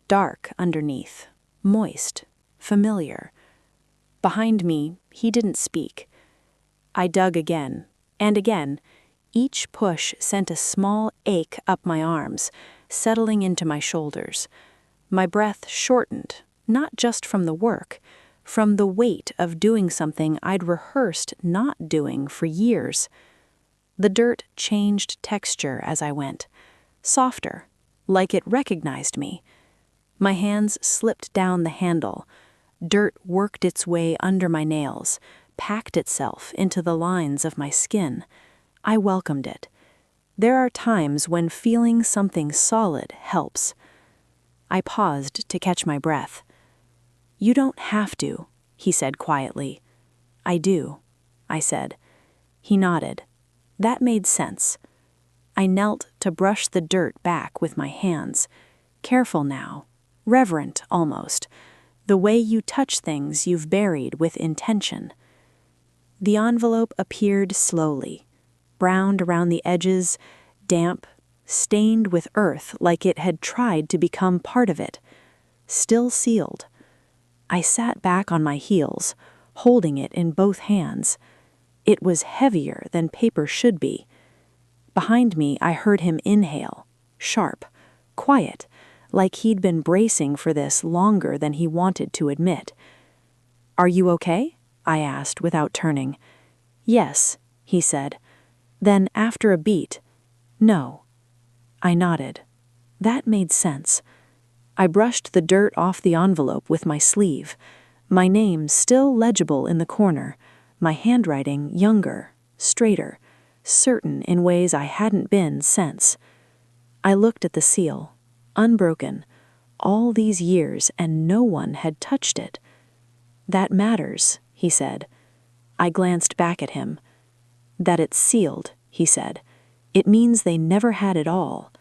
dark underneath, moist, familiar. Behind me, he didn't speak. I dug again, and again. Each push sent a small ache up my arms, settling into my shoulders. My breath shortened, not just from the work, from the weight of doing something I'd rehearsed not doing for years. The dirt changed texture as I went, softer, like it recognized me. My hands slipped down the handle. Dirt worked its way under my nails, packed itself into the lines of my skin. I welcomed it. There are times when feeling something solid helps. I paused to catch my breath. "You don't have to," he said quietly. "I do," I said. He nodded. That made sense. I knelt to brush the dirt back with my hands. Careful now, reverent almost, the way you touch things you've buried with intention. The envelope appeared slowly, browned around the edges, damp, stained with earth like it had tried to become part of it. Still sealed. I sat back on my heels, holding it in both hands. It was heavier than paper should be. Behind me, I heard him inhale, sharp, quiet, like he'd been bracing for this longer than he wanted to admit. "Are you okay?" I asked without turning. "Yes," he said. Then, after a beat, "No." I nodded. That made sense. I brushed the dirt off the envelope with my sleeve, my name still legible in the corner, my handwriting younger, straighter, certain in ways I hadn't been since. I looked at the seal, unbroken, all these years, and no one had touched it. "That matters," he said. I glanced back at him. "That it's sealed," he said. "It means they never had it all."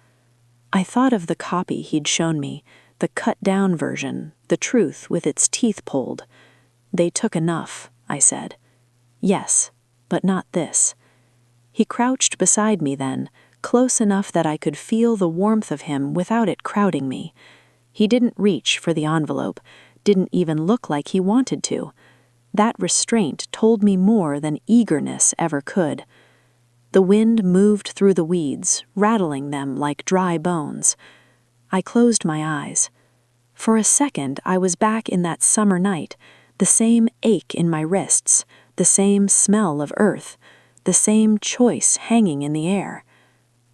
I thought of the copy he'd shown me, the cut-down version, the truth with its teeth pulled. "They took enough," I said. "Yes, but not this." He crouched beside me then, close enough that I could feel the warmth of him without it crowding me. He didn't reach for the envelope, didn't even look like he wanted to. That restraint told me more than eagerness ever could. The wind moved through the weeds, rattling them like dry bones. I closed my eyes. For a second, I was back in that summer night, the same ache in my wrists, the same smell of earth, the same choice hanging in the air.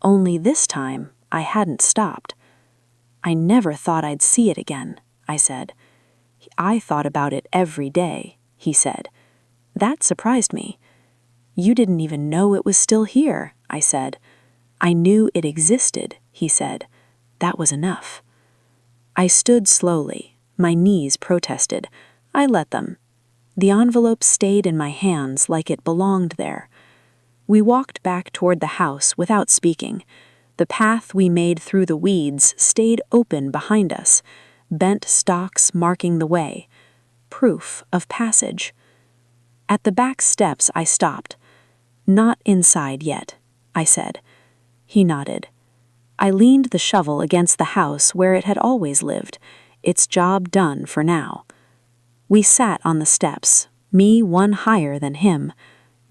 Only this time, I hadn't stopped. "I never thought I'd see it again," I said. "I thought about it every day," he said. That surprised me. "You didn't even know it was still here," I said. "I knew it existed," he said. That was enough. I stood slowly. My knees protested. I let them. The envelope stayed in my hands like it belonged there. We walked back toward the house without speaking. The path we made through the weeds stayed open behind us, bent stalks marking the way, proof of passage. At the back steps I stopped. "Not inside yet," I said. He nodded. I leaned the shovel against the house where it had always lived, its job done for now. We sat on the steps, me one higher than him.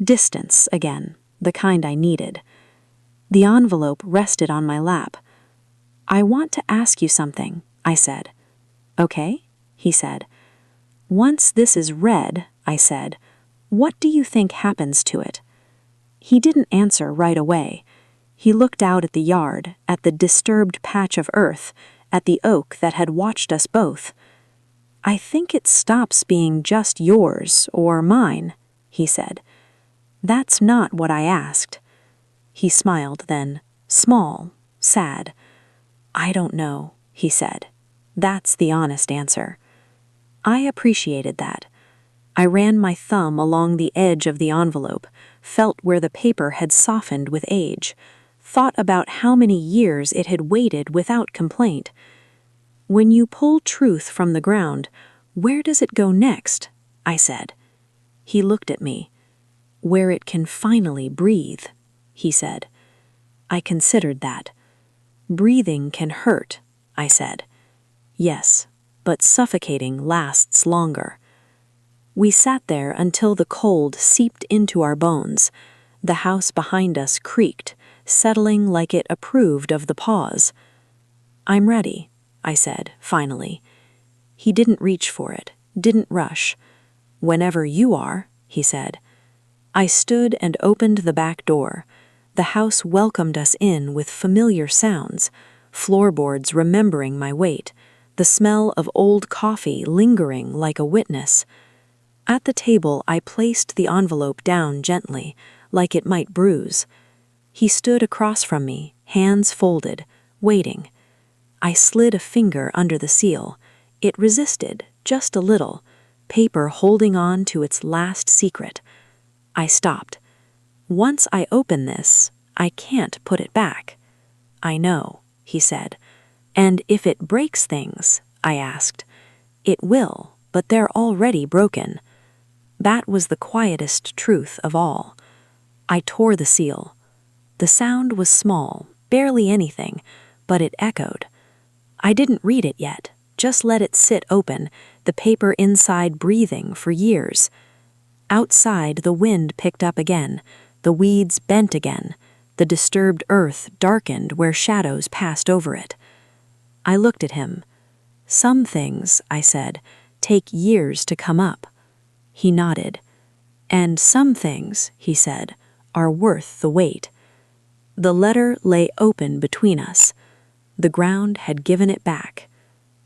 Distance again, the kind I needed. The envelope rested on my lap. "I want to ask you something," I said. "Okay," he said. "Once this is read," I said, "what do you think happens to it?" He didn't answer right away. He looked out at the yard, at the disturbed patch of earth, at the oak that had watched us both. "I think it stops being just yours or mine," he said. "That's not what I asked." He smiled then, small, sad. "I don't know," he said. "That's the honest answer." I appreciated that. I ran my thumb along the edge of the envelope, felt where the paper had softened with age, thought about how many years it had waited without complaint. "When you pull truth from the ground, where does it go next?" I said. He looked at me. "Where it can finally breathe," he said. I considered that. "Breathing can hurt," I said. "Yes, but suffocating lasts longer." We sat there until the cold seeped into our bones. The house behind us creaked, settling like it approved of the pause. "I'm ready," I said, finally. He didn't reach for it, didn't rush. "Whenever you are," he said. I stood and opened the back door. The house welcomed us in with familiar sounds, floorboards remembering my weight, the smell of old coffee lingering like a witness. At the table, I placed the envelope down gently, like it might bruise. He stood across from me, hands folded, waiting. I slid a finger under the seal. It resisted, just a little, paper holding on to its last secret. I stopped. "Once I open this, I can't put it back." "I know," he said. "And if it breaks things," I asked. "It will, but they're already broken." That was the quietest truth of all. I tore the seal. The sound was small, barely anything, but it echoed. I didn't read it yet, just let it sit open, the paper inside breathing for years. Outside, the wind picked up again, the weeds bent again, the disturbed earth darkened where shadows passed over it. I looked at him. "Some things," I said, "take years to come up." He nodded. "And some things," he said, "are worth the wait." The letter lay open between us. The ground had given it back.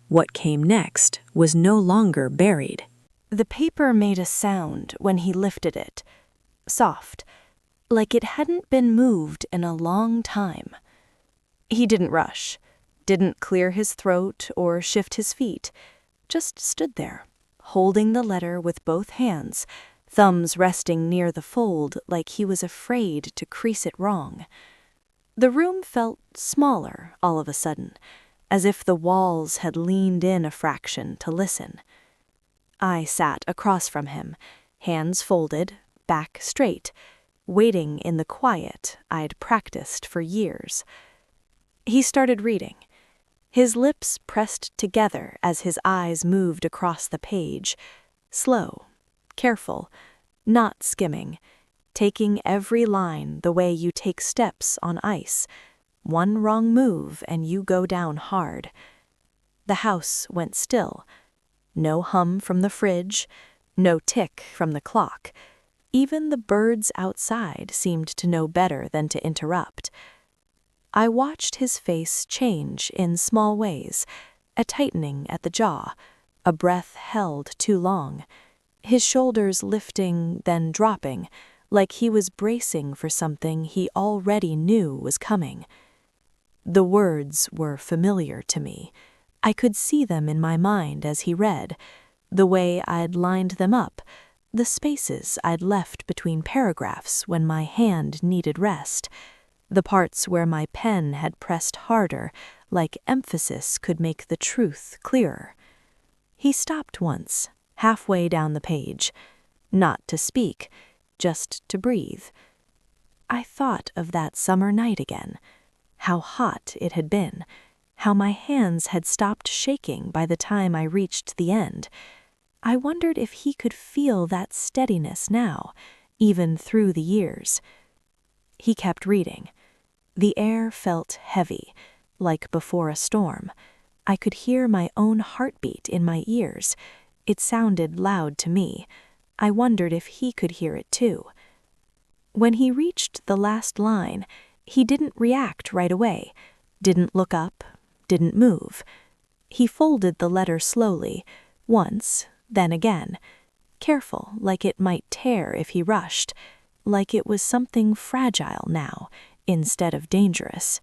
What came next was no longer buried. The paper made a sound when he lifted it, soft, like it hadn't been moved in a long time. He didn't rush, didn't clear his throat or shift his feet, just stood there, holding the letter with both hands, thumbs resting near the fold like he was afraid to crease it wrong. The room felt smaller all of a sudden, as if the walls had leaned in a fraction to listen. I sat across from him, hands folded, back straight, waiting in the quiet I'd practiced for years. He started reading. His lips pressed together as his eyes moved across the page, slow, careful, not skimming, taking every line the way you take steps on ice. One wrong move and you go down hard. The house went still. No hum from the fridge, no tick from the clock. Even the birds outside seemed to know better than to interrupt. I watched his face change in small ways, a tightening at the jaw, a breath held too long, his shoulders lifting, then dropping, like he was bracing for something he already knew was coming. The words were familiar to me. I could see them in my mind as he read, the way I'd lined them up, the spaces I'd left between paragraphs when my hand needed rest, the parts where my pen had pressed harder, like emphasis could make the truth clearer. He stopped once, halfway down the page, not to speak, just to breathe. I thought of that summer night again, how hot it had been, how my hands had stopped shaking by the time I reached the end. I wondered if he could feel that steadiness now, even through the years. He kept reading. The air felt heavy, like before a storm. I could hear my own heartbeat in my ears. It sounded loud to me. I wondered if he could hear it too. When he reached the last line, he didn't react right away, didn't look up, didn't move. He folded the letter slowly, once, then again, careful, like it might tear if he rushed, like it was something fragile now, instead of dangerous.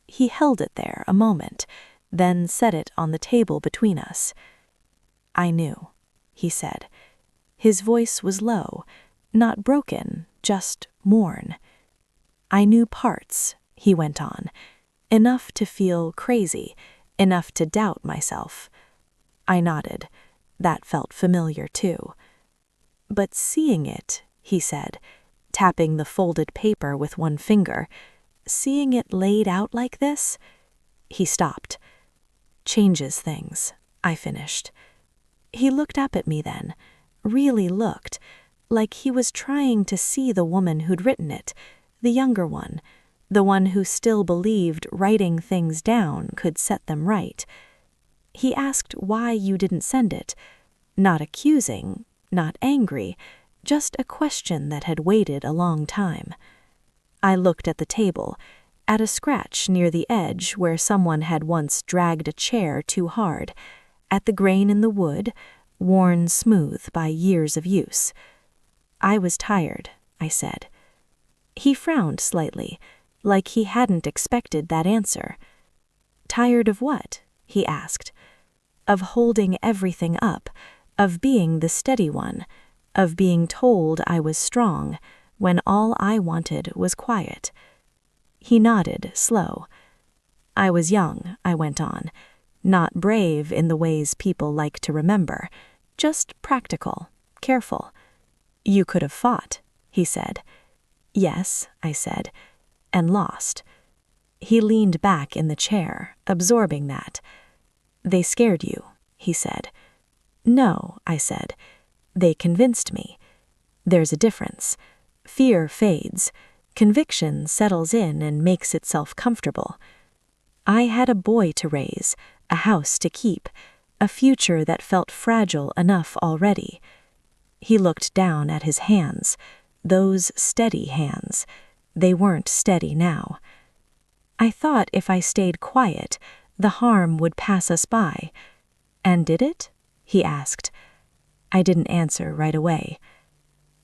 He held it there a moment, then set it on the table between us. "I knew," he said. His voice was low, not broken, just worn. "I knew parts," he went on, "enough to feel crazy, enough to doubt myself." I nodded. That felt familiar too. "But seeing it," he said, tapping the folded paper with one finger, "seeing it laid out like this?" He stopped. "Changes things," I finished. He looked up at me then, really looked, like he was trying to see the woman who'd written it, the younger one, the one who still believed writing things down could set them right. He asked why you didn't send it, not accusing, not angry, just a question that had waited a long time. I looked at the table, at a scratch near the edge where someone had once dragged a chair too hard, at the grain in the wood, worn smooth by years of use. "I was tired," I said. He frowned slightly, like he hadn't expected that answer. "Tired of what?" he asked. "Of holding everything up, of being the steady one, of being told I was strong, when all I wanted was quiet." He nodded, slow. "I was young," I went on, "not brave in the ways people like to remember, just practical, careful." "You could have fought," he said. "Yes," I said, "and lost." He leaned back in the chair, absorbing that. "They scared you," he said. "No," I said. "They convinced me. There's a difference. Fear fades. Conviction settles in and makes itself comfortable. I had a boy to raise, a house to keep, a future that felt fragile enough already." He looked down at his hands, those steady hands. They weren't steady now. "I thought if I stayed quiet, the harm would pass us by." "And did it?" he asked. I didn't answer right away.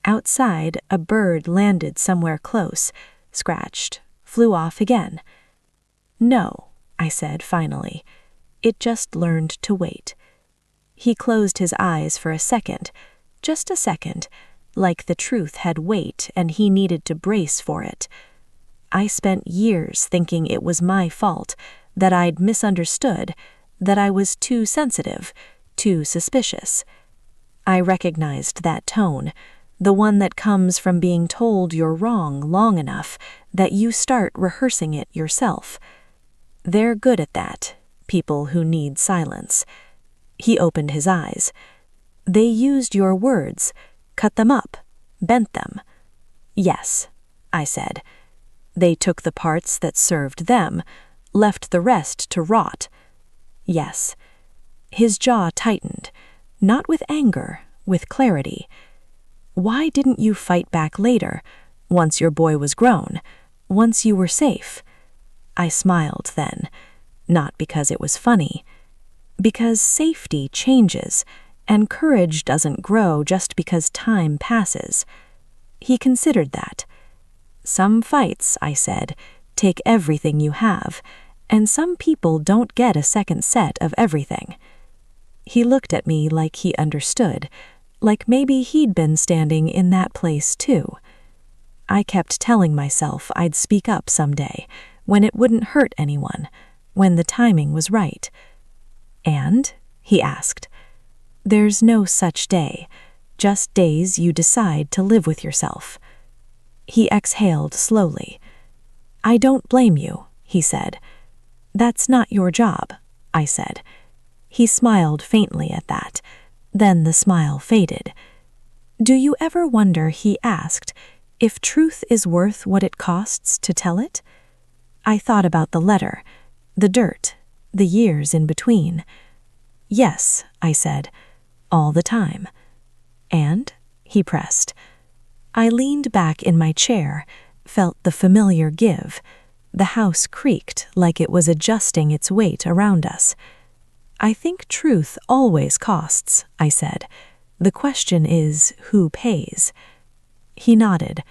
Outside, a bird landed somewhere close, scratched, flew off again. "No," I said finally. "It just learned to wait." He closed his eyes for a second, just a second, like the truth had weight and he needed to brace for it. I spent years thinking it was my fault, that I'd misunderstood, that I was too sensitive, too suspicious. I recognized that tone, the one that comes from being told you're wrong long enough that you start rehearsing it yourself. They're good at that, people who need silence. He opened his eyes. "They used your words, cut them up, bent them." "Yes," I said. "They took the parts that served them, left the rest to rot." "Yes." His jaw tightened, not with anger, with clarity. "Why didn't you fight back later, once your boy was grown, once you were safe?" I smiled then, not because it was funny, because safety changes, and courage doesn't grow just because time passes. He considered that. "Some fights," I said, "take everything you have, and some people don't get a second set of everything." He looked at me like he understood, like maybe he'd been standing in that place too. I kept telling myself I'd speak up someday, when it wouldn't hurt anyone, when the timing was right. "And?" he asked. "There's no such day, just days you decide to live with yourself." He exhaled slowly. "I don't blame you," he said. "That's not your job," I said. He smiled faintly at that. Then the smile faded. "Do you ever wonder," he asked, "if truth is worth what it costs to tell it?" I thought about the letter. The dirt, the years in between. Yes, I said, all the time. And? He pressed. I leaned back in my chair, felt the familiar give. The house creaked like it was adjusting its weight around us. I think truth always costs, I said. The question is, who pays? He nodded.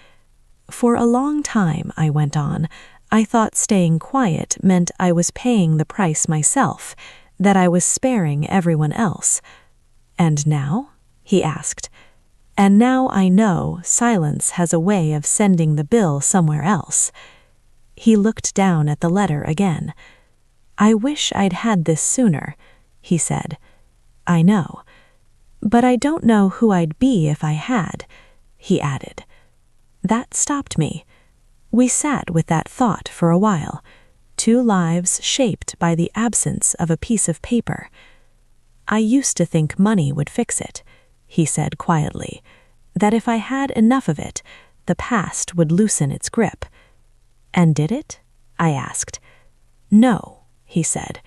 For a long time, I went on, I thought staying quiet meant I was paying the price myself, that I was sparing everyone else. And now? He asked. And now I know silence has a way of sending the bill somewhere else. He looked down at the letter again. I wish I'd had this sooner, he said. I know. But I don't know who I'd be if I had, he added. That stopped me. We sat with that thought for a while, 2 lives shaped by the absence of a piece of paper. I used to think money would fix it, he said quietly, that if I had enough of it, the past would loosen its grip. And did it? I asked. No, he said.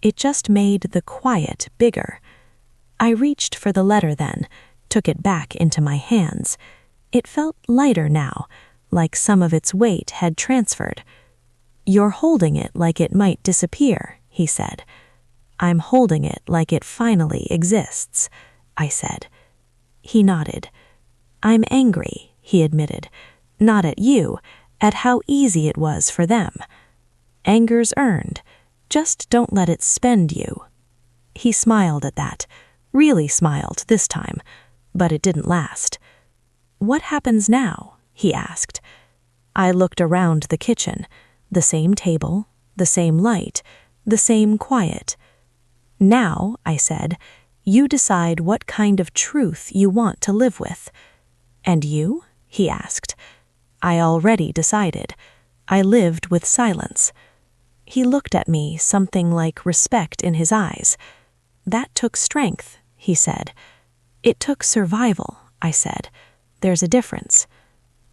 It just made the quiet bigger. I reached for the letter then, took it back into my hands. It felt lighter now, like some of its weight had transferred. You're holding it like it might disappear, he said. I'm holding it like it finally exists, I said. He nodded. I'm angry, he admitted. Not at you, at how easy it was for them. Anger's earned. Just don't let it spend you. He smiled at that, really smiled this time, but it didn't last. What happens now? He asked. I looked around the kitchen, the same table, the same light, the same quiet. Now, I said, you decide what kind of truth you want to live with. And you? He asked. I already decided. I lived with silence. He looked at me, something like respect in his eyes. That took strength, he said. It took survival, I said. There's a difference.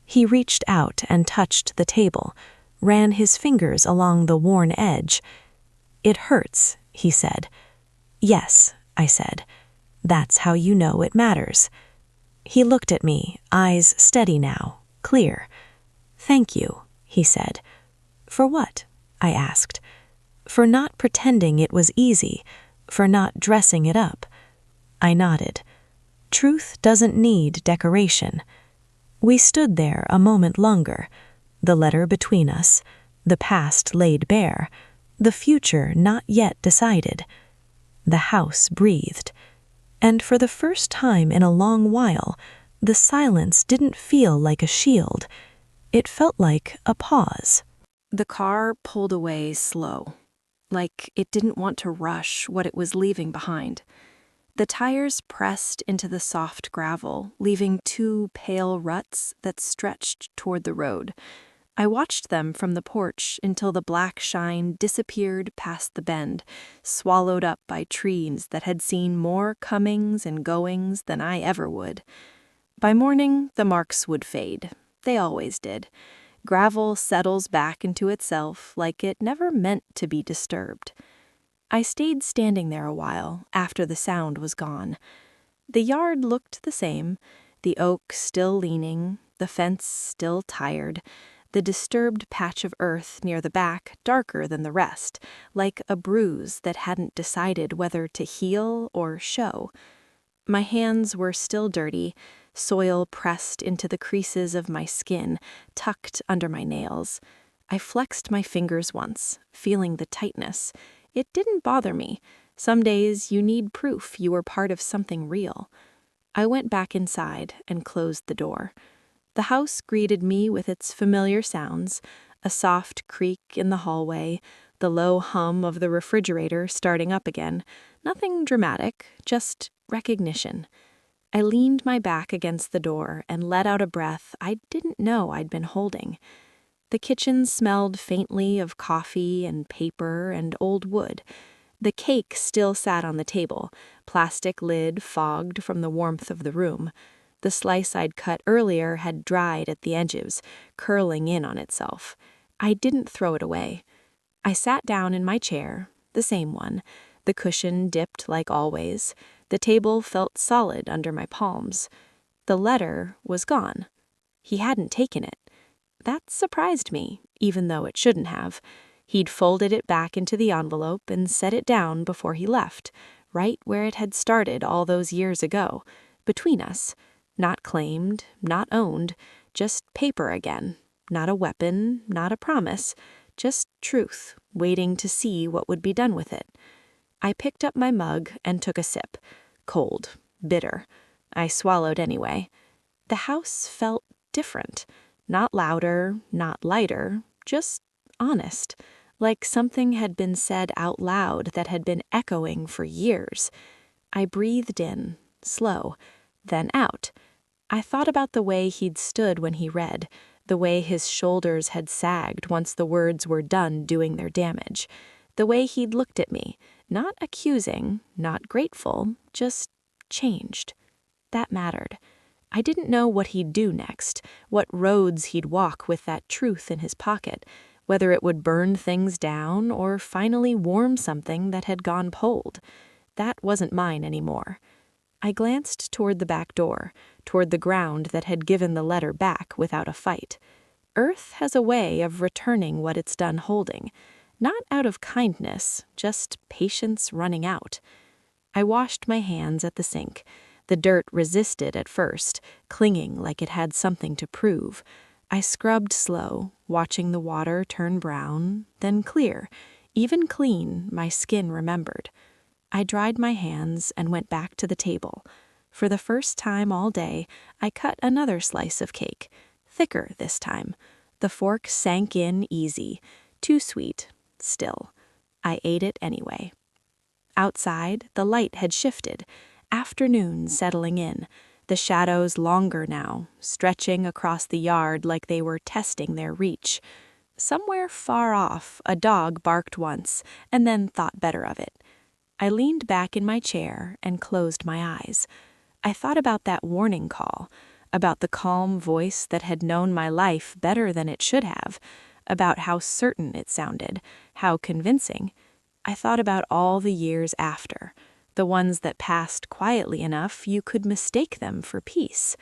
He reached out and touched the table, ran his fingers along the worn edge. It hurts, he said. Yes, I said. That's how you know it matters. He looked at me, eyes steady now, clear. Thank you, he said. For what? I asked. For not pretending it was easy, for not dressing it up. I nodded. Truth doesn't need decoration. We stood there a moment longer, the letter between us, the past laid bare, the future not yet decided. The house breathed, and for the first time in a long while, the silence didn't feel like a shield. It felt like a pause. The car pulled away slow, like it didn't want to rush what it was leaving behind. The tires pressed into the soft gravel, leaving 2 pale ruts that stretched toward the road. I watched them from the porch until the black shine disappeared past the bend, swallowed up by trees that had seen more comings and goings than I ever would. By morning, the marks would fade. They always did. Gravel settles back into itself like it never meant to be disturbed. I stayed standing there a while after the sound was gone. The yard looked the same, the oak still leaning, the fence still tired, the disturbed patch of earth near the back darker than the rest, like a bruise that hadn't decided whether to heal or show. My hands were still dirty, soil pressed into the creases of my skin, tucked under my nails. I flexed my fingers once, feeling the tightness. It didn't bother me. Some days you need proof you were part of something real. I went back inside and closed the door. The house greeted me with its familiar sounds, a soft creak in the hallway, the low hum of the refrigerator starting up again. Nothing dramatic, just recognition. I leaned my back against the door and let out a breath I didn't know I'd been holding. The kitchen smelled faintly of coffee and paper and old wood. The cake still sat on the table, plastic lid fogged from the warmth of the room. The slice I'd cut earlier had dried at the edges, curling in on itself. I didn't throw it away. I sat down in my chair, the same one, the cushion dipped like always. The table felt solid under my palms. The letter was gone. He hadn't taken it. That surprised me, even though it shouldn't have. He'd folded it back into the envelope and set it down before he left, right where it had started all those years ago, between us. Not claimed, not owned, just paper again. Not a weapon, not a promise, just truth, waiting to see what would be done with it. I picked up my mug and took a sip. Cold, bitter. I swallowed anyway. The house felt different. Not louder, not lighter, just honest. Like something had been said out loud that had been echoing for years. I breathed in, slow, then out. I thought about the way he'd stood when he read, the way his shoulders had sagged once the words were done doing their damage, the way he'd looked at me, not accusing, not grateful, just changed. That mattered. I didn't know what he'd do next, what roads he'd walk with that truth in his pocket, whether it would burn things down or finally warm something that had gone cold. That wasn't mine anymore. I glanced toward the back door, toward the ground that had given the letter back without a fight. Earth has a way of returning what it's done holding, not out of kindness, just patience running out. I washed my hands at the sink. The dirt resisted at first, clinging like it had something to prove. I scrubbed slow, watching the water turn brown, then clear. Even clean, my skin remembered. I dried my hands and went back to the table. For the first time all day, I cut another slice of cake, thicker this time. The fork sank in easy, too sweet, still. I ate it anyway. Outside, the light had shifted, afternoon settling in, the shadows longer now, stretching across the yard like they were testing their reach. Somewhere far off, a dog barked once, and then thought better of it. I leaned back in my chair and closed my eyes. I thought about that warning call, about the calm voice that had known my life better than it should have, about how certain it sounded, how convincing. I thought about all the years after, the ones that passed quietly enough you could mistake them for peace.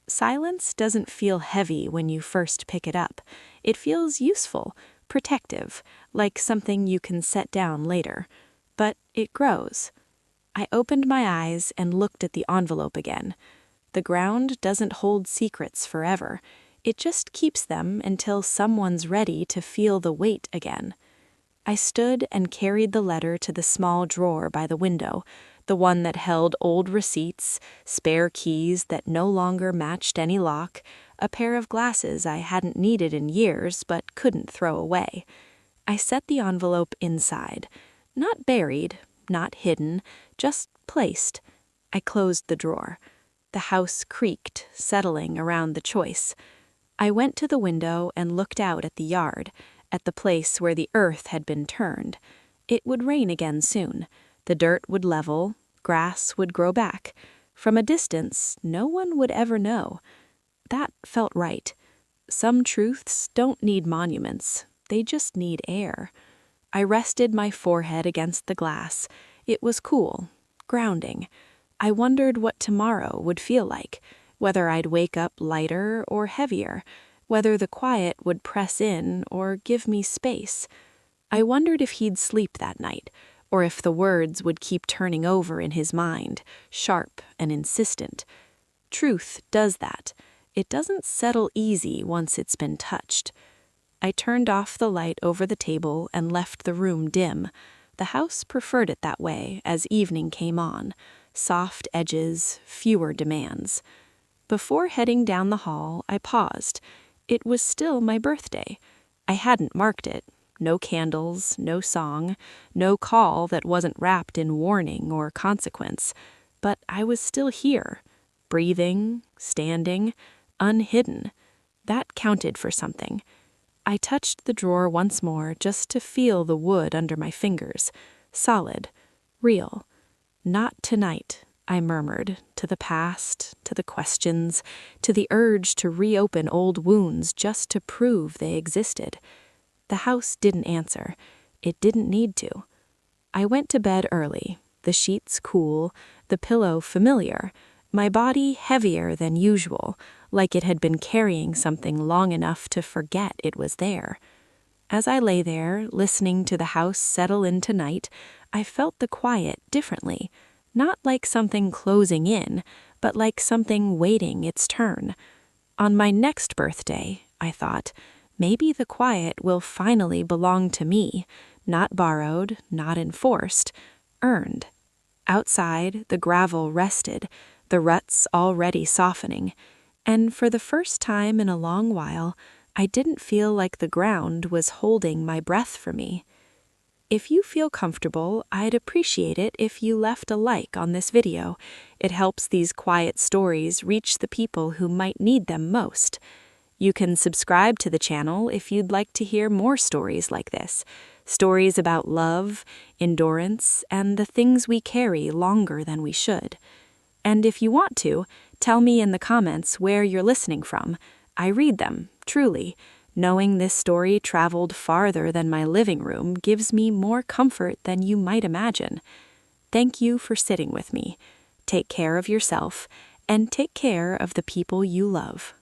Silence doesn't feel heavy when you first pick it up. It feels useful, protective, like something you can set down later. But it grows. I opened my eyes and looked at the envelope again. The ground doesn't hold secrets forever. It just keeps them until someone's ready to feel the weight again. I stood and carried the letter to the small drawer by the window, the one that held old receipts, spare keys that no longer matched any lock, a pair of glasses I hadn't needed in years but couldn't throw away. I set the envelope inside. Not buried, not hidden, just placed. I closed the drawer. The house creaked, settling around the choice. I went to the window and looked out at the yard, at the place where the earth had been turned. It would rain again soon. The dirt would level, grass would grow back. From a distance, no one would ever know. That felt right. Some truths don't need monuments. They just need air. I rested my forehead against the glass. It was cool, grounding. I wondered what tomorrow would feel like, whether I'd wake up lighter or heavier, whether the quiet would press in or give me space. I wondered if he'd sleep that night, or if the words would keep turning over in his mind, sharp and insistent. Truth does that. It doesn't settle easy once it's been touched. I turned off the light over the table and left the room dim. The house preferred it that way as evening came on. Soft edges, fewer demands. Before heading down the hall, I paused. It was still my birthday. I hadn't marked it. No candles, no song, no call that wasn't wrapped in warning or consequence. But I was still here, breathing, standing, unhidden. That counted for something. I touched the drawer once more just to feel the wood under my fingers. Solid, real. Not tonight, I murmured, to the past, to the questions, to the urge to reopen old wounds just to prove they existed. The house didn't answer. it didn't need to. I went to bed early, the sheets cool, the pillow familiar, my body heavier than usual, like it had been carrying something long enough to forget it was there. As I lay there, listening to the house settle into night, I felt the quiet differently, not like something closing in, but like something waiting its turn. On my next birthday, I thought, maybe the quiet will finally belong to me, not borrowed, not enforced, earned. Outside, the gravel rested, the ruts already softening, and for the first time in a long while, I didn't feel like the ground was holding my breath for me. If you feel comfortable, I'd appreciate it if you left a like on this video. It helps these quiet stories reach the people who might need them most. You can subscribe to the channel if you'd like to hear more stories like this. Stories about love, endurance, and the things we carry longer than we should. And if you want to, tell me in the comments where you're listening from. I read them, truly. Knowing this story traveled farther than my living room gives me more comfort than you might imagine. Thank you for sitting with me. Take care of yourself, and take care of the people you love.